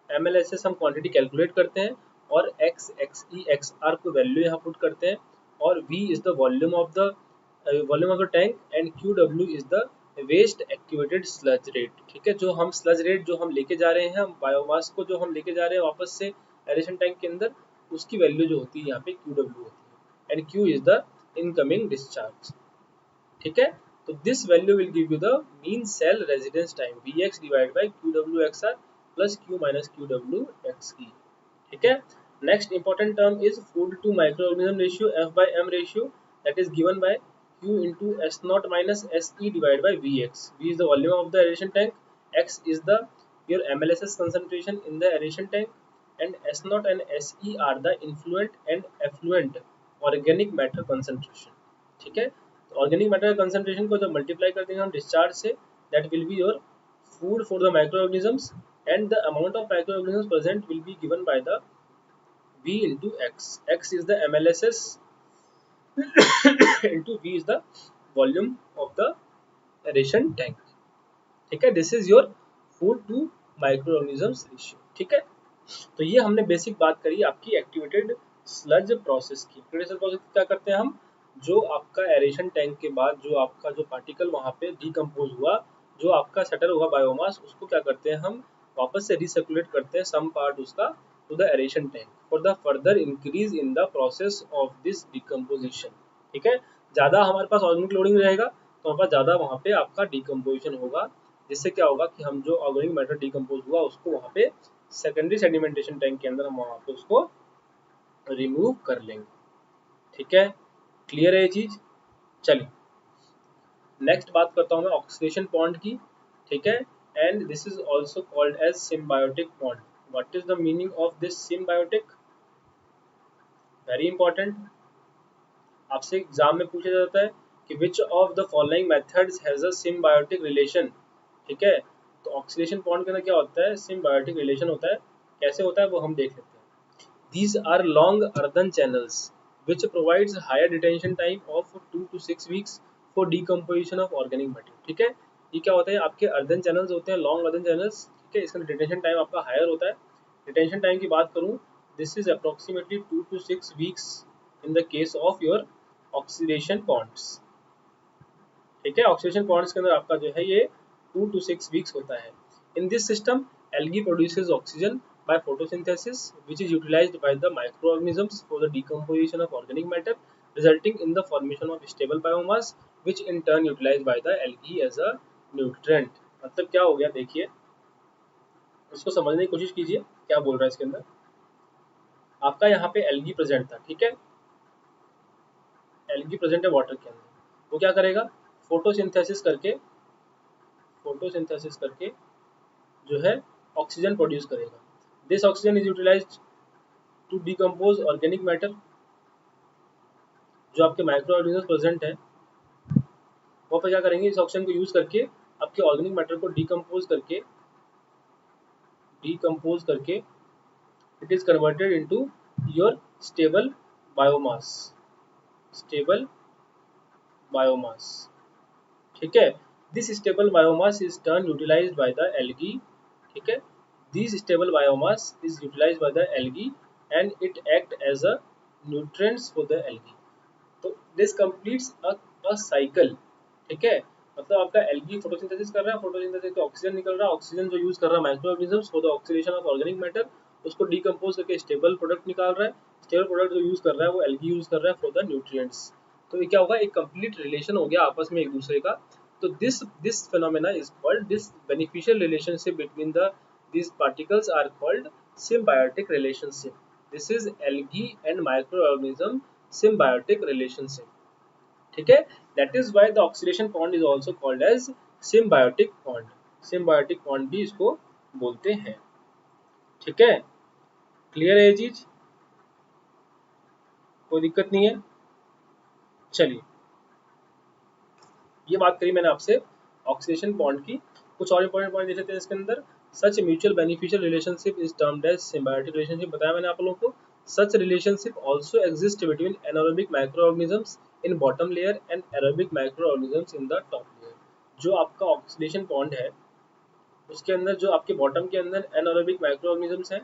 S1: MLSS हम क्वांटिटी कैलकुलेट करते हैं, और X, Xe, XR को वैल्यू यहाँ पुट करते हैं, और V is the volume of the tank and QW is the waste activated sludge rate. ठीक है, जो हम स्लज रेट जो हम लेके जा रहे हैं, हम बायोमास को जो हम लेके जा रहे हैं वापस से एरेशन टैंक के अंदर, उसकी वैल्यू जो होती है यहाँ पे QW होती है, and Q is the incoming discharge. ठीक है, तो this value will give you the mean cell residence time Vx divide by QWXR plus Q minus QWXE। ठीक है, next important term is food to microorganism ratio F/m ratio, that is given by Q into S0 minus Se divided by Vx। V is the volume of the aeration tank, X is the your MLSS concentration in the aeration tank, and S0 and Se are the influent and effluent organic matter concentration। ठीक है, तो organic matter concentration को जब multiply कर देंगे हम discharge से, that will be your food for the micro organisms, and the amount of micro organisms present will be given by the V into X। X is the MLSS into V is the volume of the aeration tank। ठीक है, this is your food to micro organisms ratio. ठीक है, तो ये हमने basic बात करी आपकी एक्टिवेटेड स्लज प्रोसेस की। एक्टिवेटेड प्रोसेस क्या करते हैं हम, जो आपका एरेशन टैंक के बाद जो आपका जो पार्टिकल वहाँ पे डिकम्पोज हुआ, जो आपका सेटल हुआ बायोमास, उसको क्या करते हैं हम वापस से रिसर्कुलेट करते हैं सम पार्ट उसका to the aeration tank for the further increase in the process of this decomposition. ठीक है, ज़्यादा हमारे पास ऑर्गेनिक लोडिंग रहेगा तो हमारे पास ज़्यादा वहाँ पे आपका डिकम्पोजिशन होगा, जिससे क्या होगा कि हम जो ऑर्गेनिक मैटर डिकम्पोज हुआ उसको वहाँ पे सेकेंडरी सेडिमेंटेशन टैंक के अंदर हम वहाँ पे उसको रिमूव कर लेंगे। ठीक है, क्लियर है ये चीज। चलिए नेक्स्ट बात करता हूँ मैं ऑक्सीडेशन बॉन्ड की। ठीक है, and this is also called as symbiotic bond. What is the meaning of this symbiotic, very important, आपसे एग्जाम में पूछा जाता है कि which of the following methods has a symbiotic relation. ठीक है। तो ऑक्सीडेशन बॉन्ड के अंदर क्या होता है, सिम्बायोटिक रिलेशन होता है। कैसे होता है वो हम देख लेते हैं। These are long earthen channels which provides higher detention time of 2 to 6 weeks for decomposition of organic matter। ठीक है, ये क्या होता है, आपके अर्दन चैनल्स होते हैं, लॉन्ग अर्दन चैनल्स। ठीक है, इसका डिटेंशन टाइम आपका हायर होता है। डिटेंशन टाइम की बात करूं, this is approximately 2 to 6 weeks in the case of your oxidation ponds. ठीक है, ऑक्सीडेशन पॉन्ड्स के अंदर आपका जो है ये 2 to 6 वीक्स होता है। In this system algae produces oxygen by photosynthesis which is utilized by the microorganisms for the decomposition of organic matter resulting in the formation of stable biomass which in turn utilized by the algae as a nutrient। मतलब क्या हो गया देखिए, इसको समझने की कोशिश कीजिए क्या बोल रहा है इसके अंदर। आपका यहाँ पे एल्गी प्रेजेंट था, ठीक है, एल्गी प्रेजेंट है वाटर के अंदर। वो क्या करेगा, फोटोसिंथेसिस करके, फोटोसिंथेसिस करके जो है ऑक्सीजन प्रोड्यूस करेगा। This oxygen is utilized to decompose organic matter. जो आपके माइक्रो ऑर्गेनिज्म प्रेजेंट है वो पे क्या करेंगे, इस ऑक्सीजन को यूज करके आपके ऑर्गेनिक मैटर को डिकम्पोज करके it is converted into your stable biomass, stable biomass. ठीक है, this stable biomass is turn utilized by the algae. ठीक है, this stable biomass is utilized by the algae and it act as a nutrients for the algae. तो this completes a cycle. ठीक है, मतलब आपका algae photosynthesis कर रहा है, फोटोसिंथेसिस से ऑक्सीजन निकल रहा है, ऑक्सीजन जो यूज कर रहा है micro organisms for the oxidation of organic matter, उसको डिकम्पोज करके स्टेबल प्रोडक्ट निकाल रहा है। स्टेबल प्रोडक्ट जो यूज कर रहा है वो एल्गी यूज कर रहा है फॉर द न्यूट्रिएंट्स। तो ये क्या होगा, एक कंप्लीट रिलेशन हो गया आपस में एक दूसरे का। तो this phenomena is called, this beneficial relationship between the these particles are called symbiotic relationship। this is algae and microorganism symbiotic relationship। ठीक है, that is why the oxidation bond is also called as symbiotic bond। symbiotic bond भी इसको बोलते हैं। ठीक है, clear है ये चीज, कोई दिक्कत नहीं है। चलिए, ये बात करी मैंने आपसे ऑक्सीडेशन बॉन्ड की। कुछ और इंपॉर्टेंट पॉइंट देख लेते हैं इसके अंदर। Such mutual beneficial relationship is termed as symbiotic relationship, बताया मैंने आप लोगों को। Such relationship also exist between anaerobic microorganisms in bottom layer and aerobic microorganisms in the top layer. जो आपका ऑक्सीडेशन बॉन्ड है उसके अंदर जो आपके बॉटम के अंदर एनारोबिक माइक्रोऑर्गेनिजम्स हैं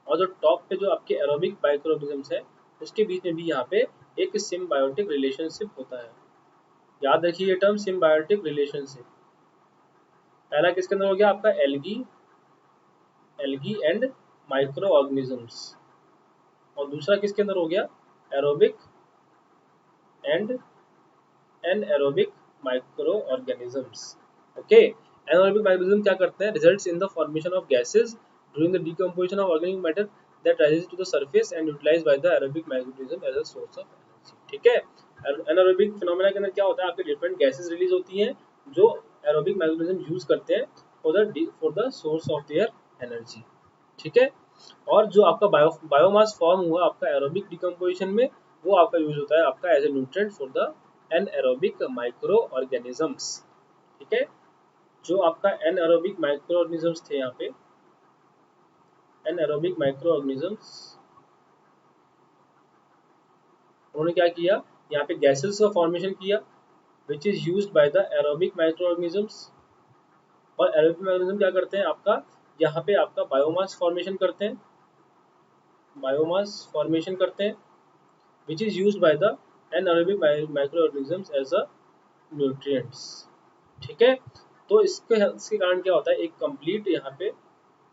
S1: और जो टॉप पे जो आपके एरोबिक माइक्रोऑर्गेनिजम्स है उसके बीच में भी यहाँ पे एक सिम्बायोटिक रिलेशनशिप होता है। याद रखिए ये टर्म सिम्बायोटिक रिलेशनशिप। पहला किसके अंदर हो गया आपका algae, algae and micro organisms, और दूसरा किसके अंदर हो गया aerobic and anaerobic micro organisms. Okay, anaerobic microorganism क्या करते हैं, results in the formation of gases during the decomposition of organic matter that rises to the surface and utilized by the aerobic microorganism as a source of energy. ठीक है, anaerobic phenomena के अंदर क्या होता है, आपके डिफरेंट गैसेस रिलीज होती हैं जो एरोबिक माइक्रोऑर्गेनिज्म यूज करते हैं for the source of their energy. ठीक है, और जो आपका बायोमास फॉर्म हुआ आपका एरोबिक डिकम्पोजिशन में, वो आपका यूज होता है आपका as a nutrient for the anaerobic micro organisms. ठीक है, जो आपका एनएरोबिक माइक्रो ऑर्गेनिजम्स थे यहाँ पे, एनएरोबिक माइक्रो ऑर्गेनिजम्स, उन्होंने क्या किया, यहाँ पे गैसेस का फॉर्मेशन किया विच is used by the aerobic micro organisms. और एरोबिक माइक्रोऑर्गेनिज्म क्या करते हैं आपका, यहाँ पे आपका बायोमास फॉर्मेशन करते हैं, बायोमास फॉर्मेशन करते हैं which is used by the anaerobic microorganisms as a nutrients. ठीक है, तो इसके कारण क्या होता है, एक कंप्लीट यहाँ पे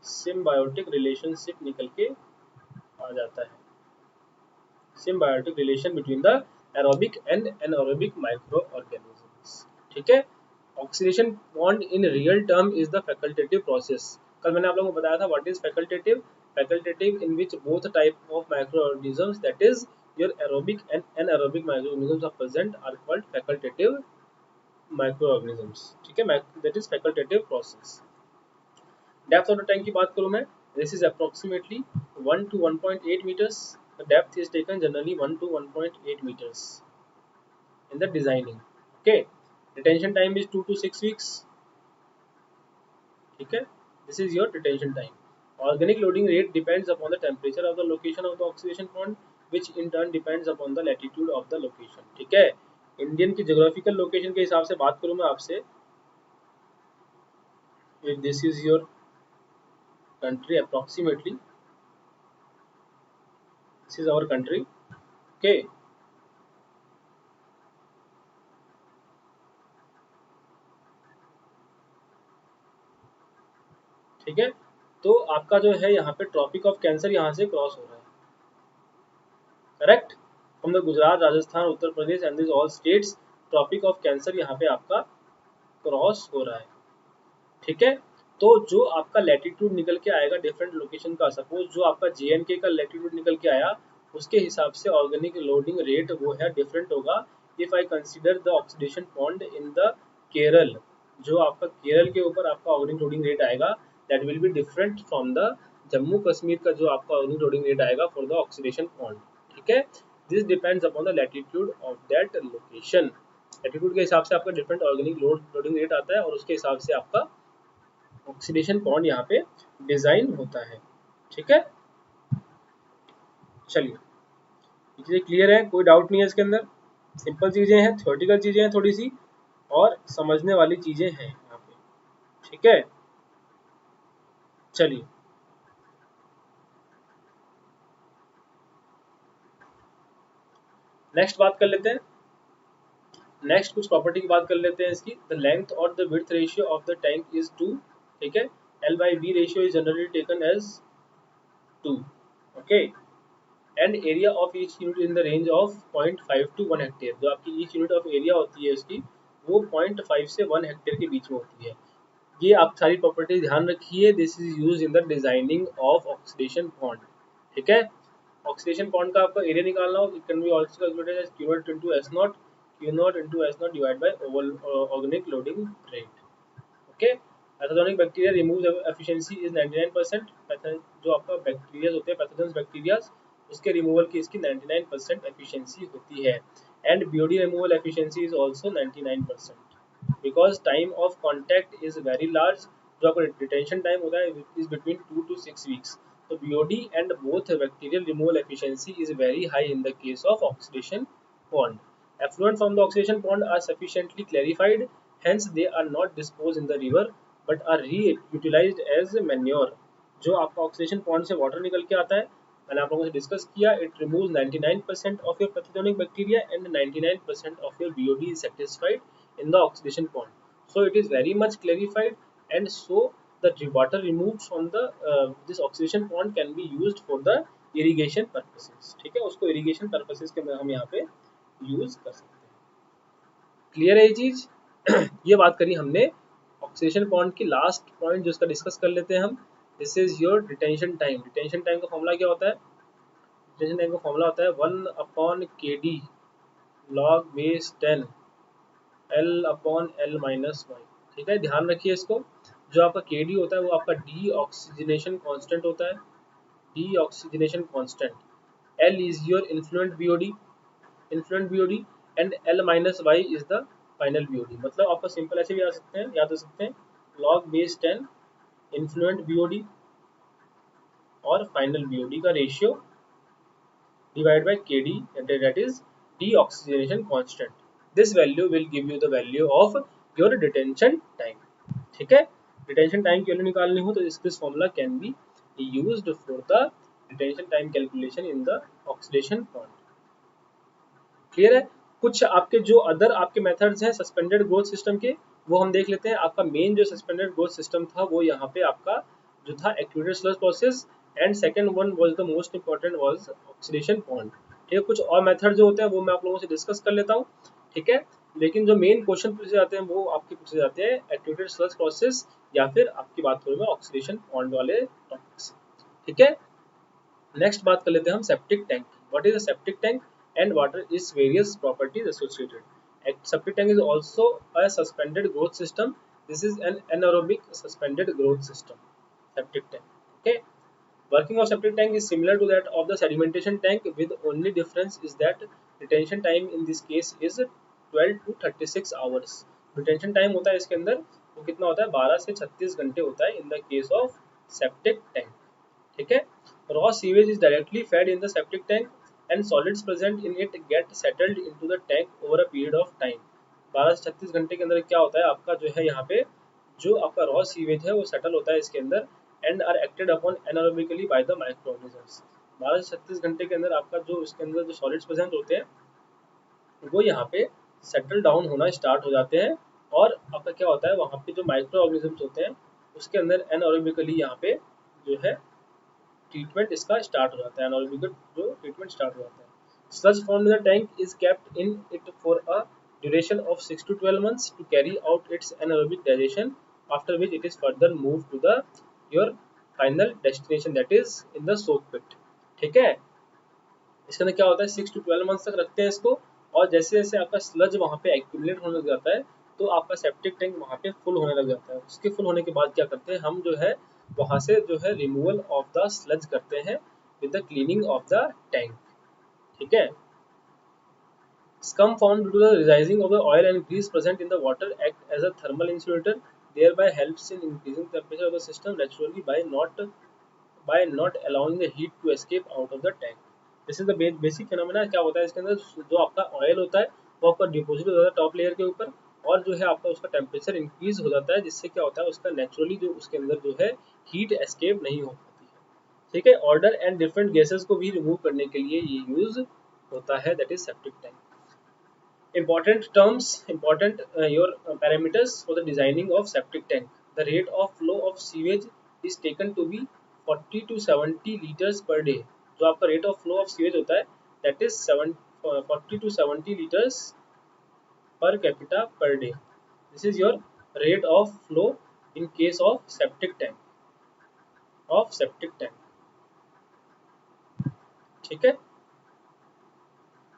S1: सिम्बायोटिक रिलेशनशिप निकल के आ जाता है। symbiotic relation between the aerobic and anaerobic microorganisms। ठीक है, oxidation bond in real term is the facultative process. कल मैंने आप लोगों को बताया था what is facultative, facultative in which both type of microorganisms that is your aerobic and anaerobic microorganisms are present are called facultative microorganisms. ठीक है, that is facultative process. Depth of the tank की बात करूं मैं, this is approximately 1 to 1.8 meters। The depth is taken generally 1 to 1.8 meters in the designing। Okay, detention time is 2 to 6 weeks. ठीक है, this is your detention time. Organic loading rate depends upon the temperature of the location of the oxidation point which in turn depends upon the latitude of the location. ठीक है, Indian की geographical location के हिसाब से बात करूं मैं आपसे, this is your country approximately, this is our country. Okay, ठीक है, तो आपका जो है यहाँ पे ट्रॉपिक ऑफ कैंसर यहाँ से क्रॉस हो रहा है, correct, from the Gujarat, Rajasthan, Uttar Pradesh and this all states, tropic of cancer यहाँ पे आपका क्रॉस हो रहा है। ठीक है, तो जो आपका लैटिट्यूड निकल के आएगा डिफरेंट लोकेशन का, सपोज जो आपका JNK का लैटिट्यूड निकल के आया, उसके हिसाब से ऑर्गेनिक लोडिंग रेट वो है डिफरेंट होगा। If I consider the oxidation point in the Kerala, जो आपका केरल के ऊपर आपका ऑर्गेनिक लोडिंग रेट आएगा, that will be different from the Jammu Kashmir का जो आपका ऑर्गेनिक लोडिंग रेट आएगा फॉर द ऑक्सीडेशन पॉइंट। ठीक है, this depends upon the latitude of that location. Latitude के हिसाब से आपका डिफरेंट ऑर्गेनिक लोडिंग रेट आता है और उसके हिसाब से आपका ऑक्सीडेशन बॉन्ड यहाँ पे डिजाइन होता है। ठीक है, चलिए चीजें क्लियर है, कोई डाउट नहीं है इसके अंदर, सिंपल चीजें हैं, थ्योरेटिकल चीजें हैं थोड़ी सी, और समझने वाली चीजें हैं यहाँ पे। ठीक है, चलिए नेक्स्ट बात कर लेते हैं, नेक्स्ट कुछ प्रॉपर्टी की बात कर लेते हैं इसकी। द लेंथ और the width ratio of the tank is 2। ठीक है, L/V ratio is generally taken as 2। Okay, and area of each unit in the range of 0.5 to 1 hectare. जो आपकी ईच यूनिट ऑफ एरिया होती है इसकी, वो 0.5 से 1 हेक्टेयर के बीच में होती है। ये आप सारी प्रॉपर्टी ध्यान रखिए, this is use in the designing of oxidation bond. ठीक है, ऑक्सीडेशन बॉन्ड का आपका एरिया निकालना हो, it can be also calculated as Q naught into S naught, Q naught into S naught divide by organic loading rate. Okay, pathogenic bacteria remove efficiency is 99%। जो आपका bacteria होते हैं pathogens bacteria, उसके removal की इसकी 99% efficiency होती है। And BOD removal efficiency is also 99% because time of contact is very large. जो आपका डिटेंशन टाइम होता है इज बिटवीन 2 to 6 weeks। तो BOD and both bacterial removal efficiency is very high in the case of oxidation bond. Effluent from the oxidation pond are sufficiently clarified, hence they are not disposed in the river but are reutilized as manure. जो आपका oxidation pond से water निकल के आता है, मैंने आप लोगों से डिस्कस किया, it removes 99% of your pathogenic bacteria and 99% of your BOD is satisfied in the oxidation pond. So it is very much clarified, and so the water removed from the this oxidation pond can be used for the irrigation purposes. ठीक है, उसको irrigation purposes के हम यहाँ पे use कर सकते हैं। क्लियर है ये चीज? ये बात करी हमने ऑक्सीडेशन पॉइंट की। लास्ट पॉइंट जो इसका डिस्कस कर लेते हैं हम, this is your detention time. Detention time का फॉर्मूला क्या होता है? डिटेंशन टाइम का फॉर्मूला होता है 1/KD log base 10 L/L-1। ठीक है, ध्यान रखिए इसको। जो आपका KD होता है वो आपका डी ऑक्सीजनेशन कांस्टेंट होता है, D oxygenation constant. L is your influential BOD and L-Y is the final BOD। मतलब आपका सिंपल ऐसे भी याद कर सकते हैं, log base 10 इन्फ्लुएंट BOD और फाइनल BOD का ratio divide by KD, that is deoxygenation constant. This value will give you the value of your detention time. ठीक है, डिटेंशन टाइम की वैल्यू निकालनी हो तो this formula can be used for the detention time calculation in the oxidation point. Clear है? कुछ आपके जो अदर आपके मेथड्स हैं सस्पेंडेड ग्रोथ सिस्टम के, वो हम देख लेते हैं। आपका मेन जो सस्पेंडेड ग्रोथ सिस्टम था वो यहाँ पे आपका जो था accurate sludge process, and second one was the most important was oxidation point. ठीक है, कुछ और मेथड जो होते हैं वो मैं आप लोगों से डिस्कस कर लेता हूँ। ठीक है, लेकिन जो मेन क्वेश्चन पूछे जाते हैं वो आपके पूछे जाते हैं एक्यूरेट स्लज प्रोसेस, या फिर आपकी बात करूँ मैं ऑक्सीडेशन पॉइंट वाले टॉपिक्स। ठीक है, नेक्स्ट बात कर लेते हैं हम septic tank. What is a septic tank and what is various properties associated. A septic tank is also a suspended growth system. This is an anaerobic suspended growth system. Septic tank. Okay. Working of septic tank is similar to that of the sedimentation tank, with only difference is that retention time in this case is 12 to 36 hours. Detention time होता है इसके अंदर वो कितना होता है, 12 से 36 घंटे होता है in the case of septic tank. ठीक है, raw sewage is directly fed in the septic tank and solids present in it get settled into the tank over a period of time. 12 से 36 घंटे के अंदर क्या होता है आपका जो है यहाँ पे जो आपका रॉ सीवेज है वो सेटल होता है इसके अंदर and are acted upon anaerobically by the micro organisms. 12 से 36 घंटे के अंदर आपका जो इसके अंदर जो सॉलिड्स प्रेजेंट होते हैं वो यहाँ पे सेटल डाउन होना स्टार्ट हो जाते हैं और आपका क्या होता है वहाँ पे जो माइक्रो ऑर्गेनिजम्स होते हैं उसके अंदर एनारोबिकली यहाँ पे जो है ट्रीटमेंट इसका स्टार्ट हो जाता है, एनारोबिक जो ट्रीटमेंट स्टार्ट हो जाता है। Sludge formed in the tank is kept in it for a duration of 6 to 12 months to carry out its anaerobic digestion, after which it is further moved to the your final destination that is in the soak pit। ठीक है, इसके अंदर क्या होता है 6 to 12 months तक रखते हैं इसको और जैसे जैसे आपका स्लज वहाँ पे एक्यूमुलेट होने लग जाता है तो आपका सेप्टिक टैंक वहाँ पे फुल होने लग जाता है। उसके फुल होने के बाद क्या करते हैं हम जो है वहाँ से जो है रिमूवल ऑफ द स्लज करते हैं with the cleaning of the tank. ठीक है, scum formed due to the rising of the oil and grease present in the water act as a thermal insulator, thereby helps in increasing the temperature of the system naturally by not allowing the heat to escape out of the tank। This is the basic phenomena. क्या होता है इसके अंदर जो आपका oil होता है वो आपका डिपोजिट हो जाता है टॉप लेयर के ऊपर और जो है आपका उसका टेम्परेचर इंक्रीज हो जाता है जिससे क्या होता है उसका नेचुरली जो उसके अंदर जो है हीट एस्केप नहीं हो पाती है। ठीक है, ऑर्डर एंड डिफरेंट गैसेस को भी रिमूव करने के लिए ये यूज होता है that is septic tank. Important terms, important your parameters for the designing of septic tank. The rate of flow of sewage is taken to be 40 to 70 liters per day। जो आपका rate of flow of sewage होता है that is 40 to 70 liters per capita per day। This is your rate of flow in case of septic tank ठीक है,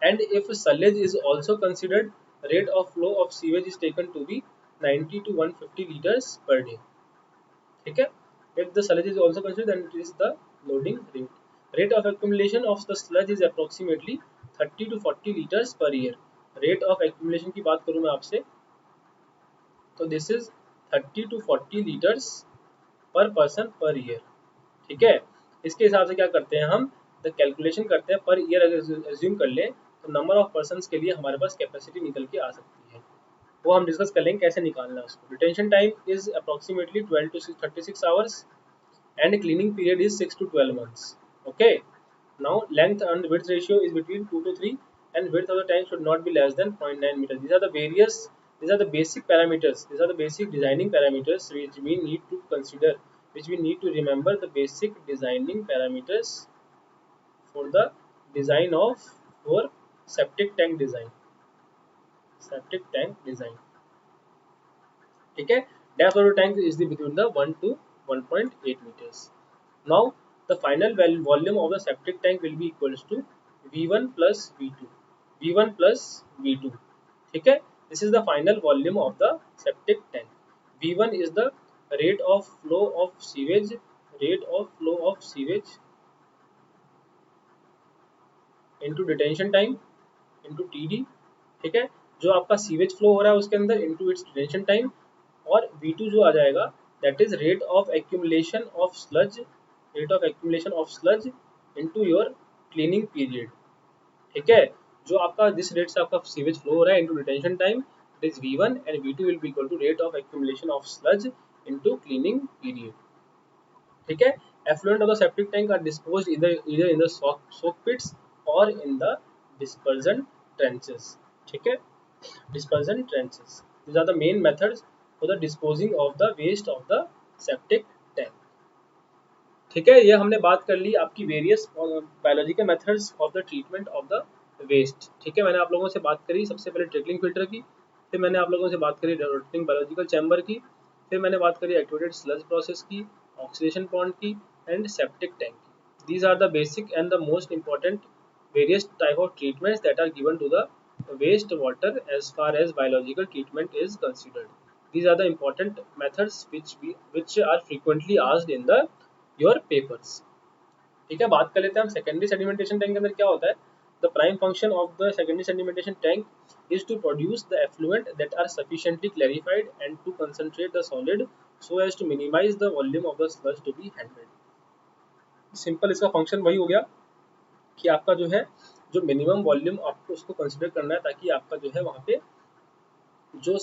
S1: and if sullage is also considered, rate of flow of sewage is taken to be 90 to 150 liters per day। ठीक है, if the sludge is also considered then it is the loading rate of accumulation of the sludge is approximately 30 to 40 liters per year। rate of accumulation की बात करूँ मैं आपसे तो this is 30 to 40 liters per person per year। ठीक है, इसके हिसाब से क्या करते हैं हम द कैलकुलेशन करते हैं पर ईयर अगर एज्यूम कर लें तो नंबर ऑफ पर्सन्स के लिए हमारे पास कैपेसिटी निकल के आ सकती है, वो हम डिस्कस कर लेंगे कैसे निकालना है उसको। Detention time is approximately 12 to 36 hours and cleaning period is 6 to 12 months। Okay, now length and width ratio is between 2 to 3 and width of the tank should not be less than 0.9 meters। These are the basic parameters, these are the basic designing parameters which we need to consider, which we need to remember the basic designing parameters for the design of our septic tank design। ठीक है, depth of the tank is between the 1 to 1.8 meters। now the final volume of the septic tank will be equals to v1 plus v2। ठीक है, this is the final volume of the septic tank। v1 is the rate of flow of sewage into detention time into td। ठीक है, जो आपका sewage flow हो रहा है उसके अंदर इनटू इट्स डिटेंशन टाइम और V2 जो आ जाएगा that is rate of accumulation of sludge into your cleaning period. ठीक है, जो आपका जिस रेट से आपका सीवेज फ्लो हो रहा है into detention time it is V1 and V2 will be equal to rate of accumulation of sludge into cleaning period. ठीक है, effluent of the septic tank are disposed either in the soak pits or in the dispersion trenches। ठीक है, dispersion trenches, these are the main methods for the disposing of the waste of the septic tank। ठीक है, ये हमने बात कर ली आपकी various biological methods of the treatment of the waste. ठीक है, मैंने आप लोगों से बात करी सबसे पहले ट्रिकलिंग फिल्टर की, फिर मैंने आप लोगों से बात करी रोटेटिंग बायोलॉजिकल चैम्बर की, फिर मैंने बात करी एक्टिवेटेड स्लज प्रोसेस की, ऑक्सीडेशन पॉन्ड की एंड सेप्टिक टैंक की। These are the basic and the most important various type of treatments that are given to the waste water as far as biological treatment is considered। These are the important methods which are frequently asked in the your papers। ठीक है, बात कर लेते हैं हम secondary sedimentation tank के अंदर क्या होता है। The prime function of the secondary sedimentation tank is to produce the effluent that are sufficiently clarified and to concentrate the solid so as to minimize the volume of the sludge to be handled. Simple इसका function वही हो गया कि आपका जो है जो minimum volume आपको उसको कंसिडर करना है ताकि आपका जो है वहाँ पे जो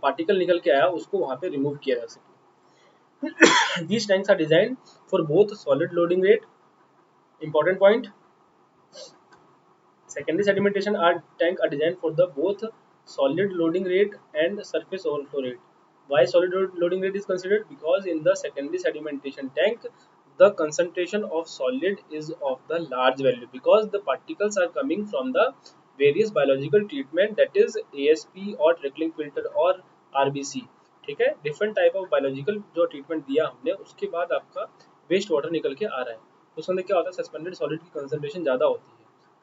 S1: पार्टिकल निकल के आया उसको वहाँ पे रिमूव किया जा सके. These tanks are designed for both solid loading rate, important point. Secondary sedimentation tank are designed for the both solid loading rate and surface overflow rate. Why solid loading rate is considered? Because in the secondary sedimentation tank, the concentration of solid is of the large value because the particles are coming from the various biological treatment, that is ASP or trickling filter or RBC. ठीक है, different type of biological जो treatment दिया हमने उसके बाद आपका waste water निकल के आ रहा है. तो उसके अंदर क्या होता है, सस्पेंडेड सॉलिड की कंसंट्रेशन ज़्यादा होती है.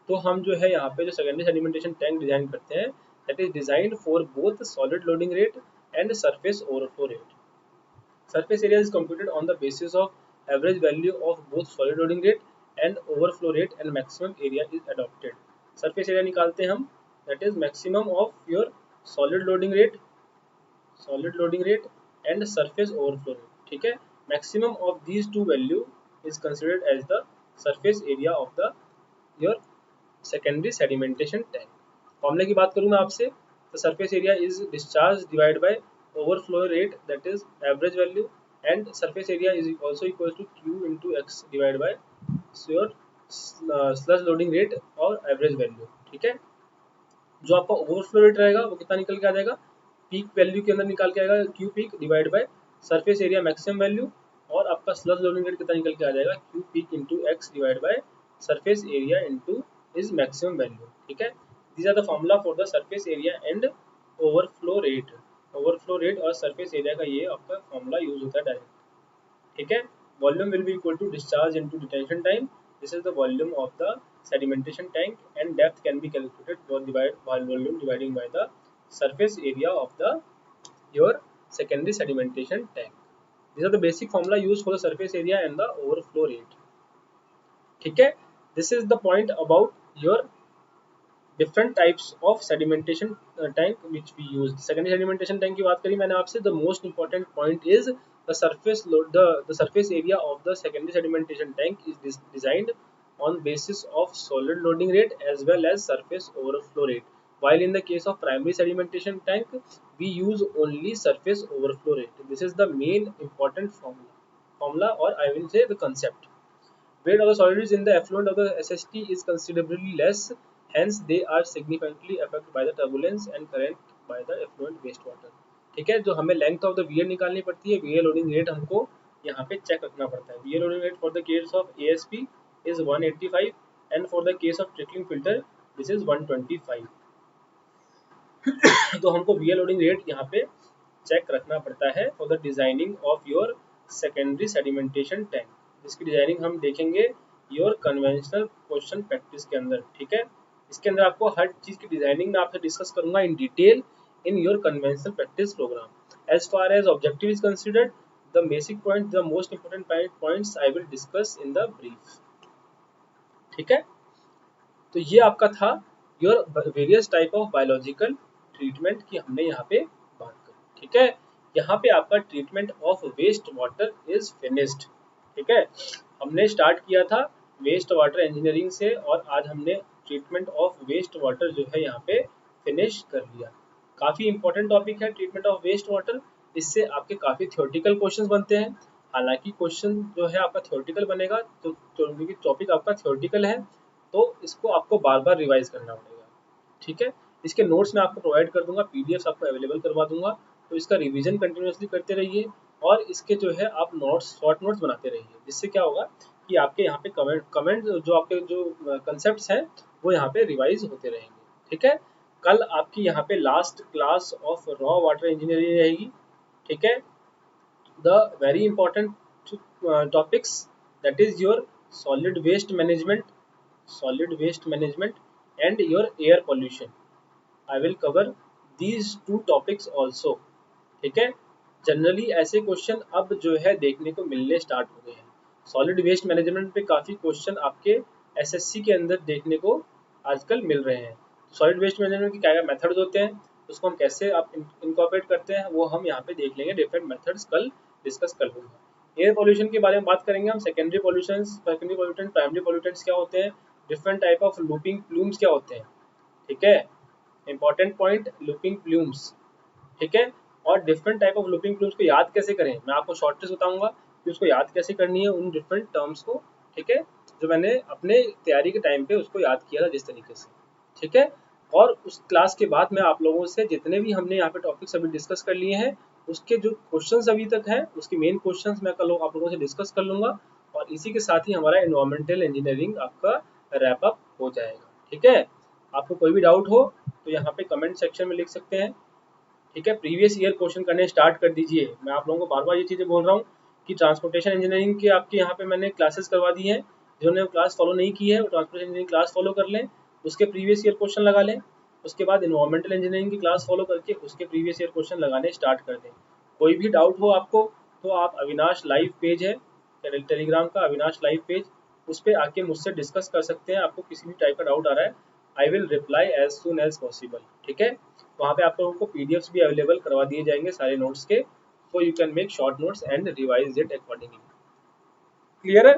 S1: तो हम जो है यहाँ पे जो सेकेंडरी सेडिमेंटेशन टैंक डिजाइन करते हैं, that is designed for both solid loading rate and surface overflow rate. Surface area is computed on the basis of average value of both solid loading rate and overflow rate and maximum area is adopted. Surface area निकालते हैं हम, that is maximum of your solid loading rate and surface overflow rate. ठीक है, maximum of these two value is considered as the surface area of the your secondary sedimentation tank. फॉर्मूले की बात करूँ मैं आपसे, तो surface area is discharge divide by overflow rate, that is average value, and surface area is also equal to Q into x divide by your sludge loading rate और average value. ठीक है, जो आपका ओवरफ्लो रेट रहेगा वो कितना निकल के आ जाएगा, पीक वैल्यू के अंदर निकाल के आएगा Q peak divide by surface area maximum value, और आपका स्लज लोडिंग रेट कितना निकल के आ जाएगा, Q peak into x divide by surface area into is maximum value. ठीक है, these are the formula for the surface area and overflow rate. overflow rate और surface area का ये आपका formula यूज होता है डायरेक्ट. ठीक है, volume will be equal to discharge into detention time. This is the volume of the sedimentation tank and depth can be calculated by volume dividing by the surface area of the your secondary sedimentation tank. These are the basic formula used for the surface area and the overflow rate. ठीक है, this is the point about your different types of sedimentation tank which we use. Secondary sedimentation tank की बात करी मैंने आपसे, the most important point is the surface load, the surface area of the secondary sedimentation tank is designed on basis of solid loading rate as well as surface overflow rate, while in the case of primary sedimentation tank we use only surface overflow rate. This is the main important formula or I will say the concept. Weight of the solids in the effluent of the SST is considerably less, hence they are significantly affected by the turbulence and current by the effluent wastewater. ठीक है, जो हमें length of the wear निकालनी पड़ती है, wear loading rate हमको यहाँ पे चेक रखना पड़ता है. Wear loading rate for the case of ASP is 185 and for the case of trickling filter this is 125. तो हमको वियर लोडिंग रेट यहाँ पे चेक रखना पड़ता है for the designing of your secondary sedimentation tank. इसकी डिजाइनिंग हम देखेंगे योर कन्वेंशनल क्वेश्चन प्रैक्टिस के अंदर. ठीक है, इसके अंदर आपको हर चीज की डिजाइनिंग में आपसे डिस्कस करूंगा in detail in your conventional practice program. As far as objective is considered, the basic point, the most important points I will discuss in the brief. ठीक है, तो ये आपका था your various type of biological treatment की हमने यहाँ पे बात करी. ठीक है, यहाँ पे आपका treatment of waste water is finished. ठीक है, हमने स्टार्ट किया था वेस्ट वाटर इंजीनियरिंग से और आज हमने ट्रीटमेंट ऑफ वेस्ट वाटर जो है यहाँ पे फिनिश कर लिया. काफ़ी इंपॉर्टेंट टॉपिक है ट्रीटमेंट ऑफ वेस्ट वाटर. इससे आपके काफ़ी थ्योरेटिकल क्वेश्चंस बनते हैं. हालांकि क्वेश्चन जो है आपका थ्योरेटिकल बनेगा, तो क्योंकि टॉपिक आपका थ्योरेटिकल है तो इसको आपको बार बार रिवाइज करना पड़ेगा. ठीक है, इसके नोट्स मैं आपको प्रोवाइड कर दूंगा, पीडीएफ आपको अवेलेबल करवा दूंगा, तो इसका रिवीजन कंटिन्यूसली करते रहिए और इसके जो है आप नोट्स, शॉर्ट नोट्स बनाते रहिए. जिससे क्या होगा कि आपके यहाँ पे कमेंट जो आपके जो कंसेप्ट्स हैं वो यहाँ पे रिवाइज होते रहेंगे. ठीक है, कल आपकी यहाँ पे last class of raw water engineering रहेगी. ठीक है, the very important topics that is your solid waste management and your air pollution. I will cover these two topics also. ठीक है, जनरली ऐसे क्वेश्चन अब जो है देखने को मिलने स्टार्ट हो गए हैं. सॉलिड वेस्ट मैनेजमेंट पे काफ़ी क्वेश्चन आपके एसएससी के अंदर देखने को आजकल मिल रहे हैं। सॉलिड वेस्ट मैनेजमेंट के क्या क्या मेथड्स होते हैं, उसको हम कैसे आप इनकॉर्पोरेट करते हैं, वो हम यहाँ पे देख लेंगे। डिफरेंट मेथड्स कल डिस्कस कर लूँगा। एयर पॉल्यूशन के बारे में बात करेंगे हम। सेकेंडरी पॉल्यूटेंट, प्राइमरी पॉल्यूटेंट्स क्या होते हैं, different type of looping plumes क्या होते हैं, ठीक है, इंपॉर्टेंट पॉइंट लूपिंग प्लूम्स, ठीक है। और different type of looping plumes को याद कैसे करें, मैं आपको शॉर्ट ट्रिक्स बताऊंगा कि उसको याद कैसे करनी है, उन डिफरेंट टर्म्स को, ठीक है, जो मैंने अपने तैयारी के टाइम पे उसको याद किया था जिस तरीके से, ठीक है। और उस क्लास के बाद मैं आप लोगों से जितने भी हमने यहाँ पे टॉपिक्स अभी डिस्कस कर लिए हैं, उसके जो क्वेश्चंस अभी तक हैं, उसके मेन क्वेश्चंस मैं कल आप लोगों से डिस्कस कर लूंगा। और इसी के साथ ही हमारा एनवायरमेंटल इंजीनियरिंग आपका रैप अप हो जाएगा, ठीक है। आपको कोई भी डाउट हो तो यहाँ पे कमेंट सेक्शन में लिख सकते हैं, ठीक है। प्रीवियस ईयर क्वेश्चन करने स्टार्ट कर दीजिए। मैं आप लोगों को बार बार ये चीज़ें बोल रहा हूँ कि ट्रांसपोर्टेशन इंजीनियरिंग की आपके यहाँ पे मैंने क्लासेस करवा दी हैं। जिन्होंने क्लास फॉलो नहीं की है वो ट्रांसपोर्टेशन इंजीनियरिंग क्लास फॉलो कर लें, उसके प्रीवियस ईयर क्वेश्चन लगा लें। उसके बाद इन्वायरमेंटल इंजीनियरिंग की क्लास फॉलो करके उसके प्रीवियस ईयर क्वेश्चन लगाने स्टार्ट कर दें। कोई भी डाउट हो आपको तो आप अविनाश लाइव पेज है टेलीग्राम का, अविनाश लाइव पेज, उस पर आके मुझसे डिस्कस कर सकते हैं। आपको किसी भी टाइप का डाउट आ रहा है, I will reply as soon as possible, ठीक है। वहाँ पे आप लोगों को पीडीएफ्स भी अवेलेबल करवा दिए जाएंगे सारे नोट्स के, so you can make short notes and revise it accordingly. Clear है।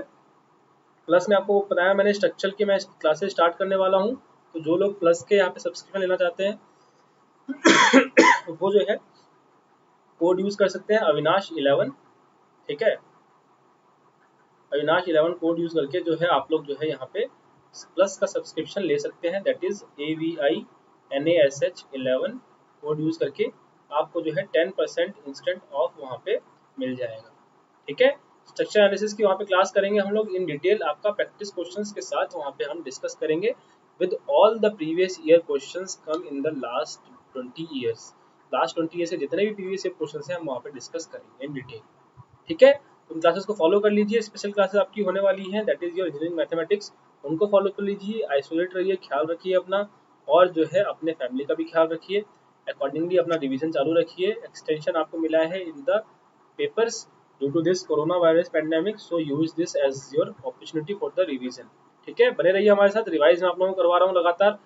S1: प्लस में आपको बताया मैंने स्ट्रक्चर की मैं क्लासेस स्टार्ट करने वाला हूँ, तो जो लोग प्लस के यहाँ पे सब्सक्रिप्शन लेना चाहते हैं वो जो है कोड यूज कर सकते हैं अविनाश11, ठीक है। अविनाश11 कोड यूज करके जो है आप लोग जो है यहाँ पे प्लस का सब्सक्रिप्शन ले सकते हैं, that is AVINASH11 code use करके आपको जो है 10% इंस्टेंट ऑफ वहाँ पे मिल जाएगा, ठीक है। स्ट्रक्चर एनालिसिस की वहाँ पे क्लास करेंगे हम लोग इन डिटेल, आपका प्रैक्टिस क्वेश्चंस के साथ वहाँ पे हम डिस्कस करेंगे with all the previous year questions come in the last 20 years. Last 20 year से जितने भी प्रीवियस ईयर क्वेश्चंस हैं हम वहाँ पे डिस्कस करेंगे इन डिटेल, ठीक है। उन क्लासेस को फॉलो कर लीजिए। स्पेशल क्लासेस आपकी होने वाली हैं, that is your engineering mathematics, उनको फॉलो कर लीजिए। आइसोलेट रहिए, ख्याल रखिए अपना, और जो है अपने फैमिली का भी ख्याल रखिए। अकॉर्डिंगली अपना रिवीजन चालू रखिए। एक्सटेंशन आपको मिला है in the papers due to this corona virus pandemic, so use this as your opportunity for the revision, ठीक है। बने रहिए हमारे साथ, रिवाइज में आप लोगों को करवा रहा हूँ लगातार।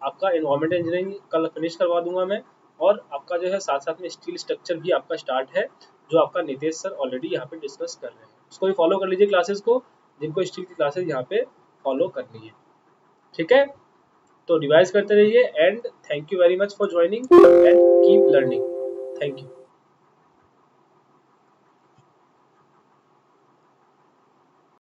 S1: आपका एनवायरमेंट इंजीनियरिंग कल फिनिश करवा दूंगा मैं, और आपका जो है साथ साथ में स्टील स्ट्रक्चर भी आपका स्टार्ट है, जो आपका नितेश सर ऑलरेडी यहाँ पे डिस्कस कर रहे हैं। उसको भी फॉलो कर लीजिए क्लासेस को, जिनको स्टील की क्लासेस यहाँ पे फॉलो करनी है, ठीक है। तो रिवाइज करते रहिए and thank you very much for joining and keep learning. Thank you.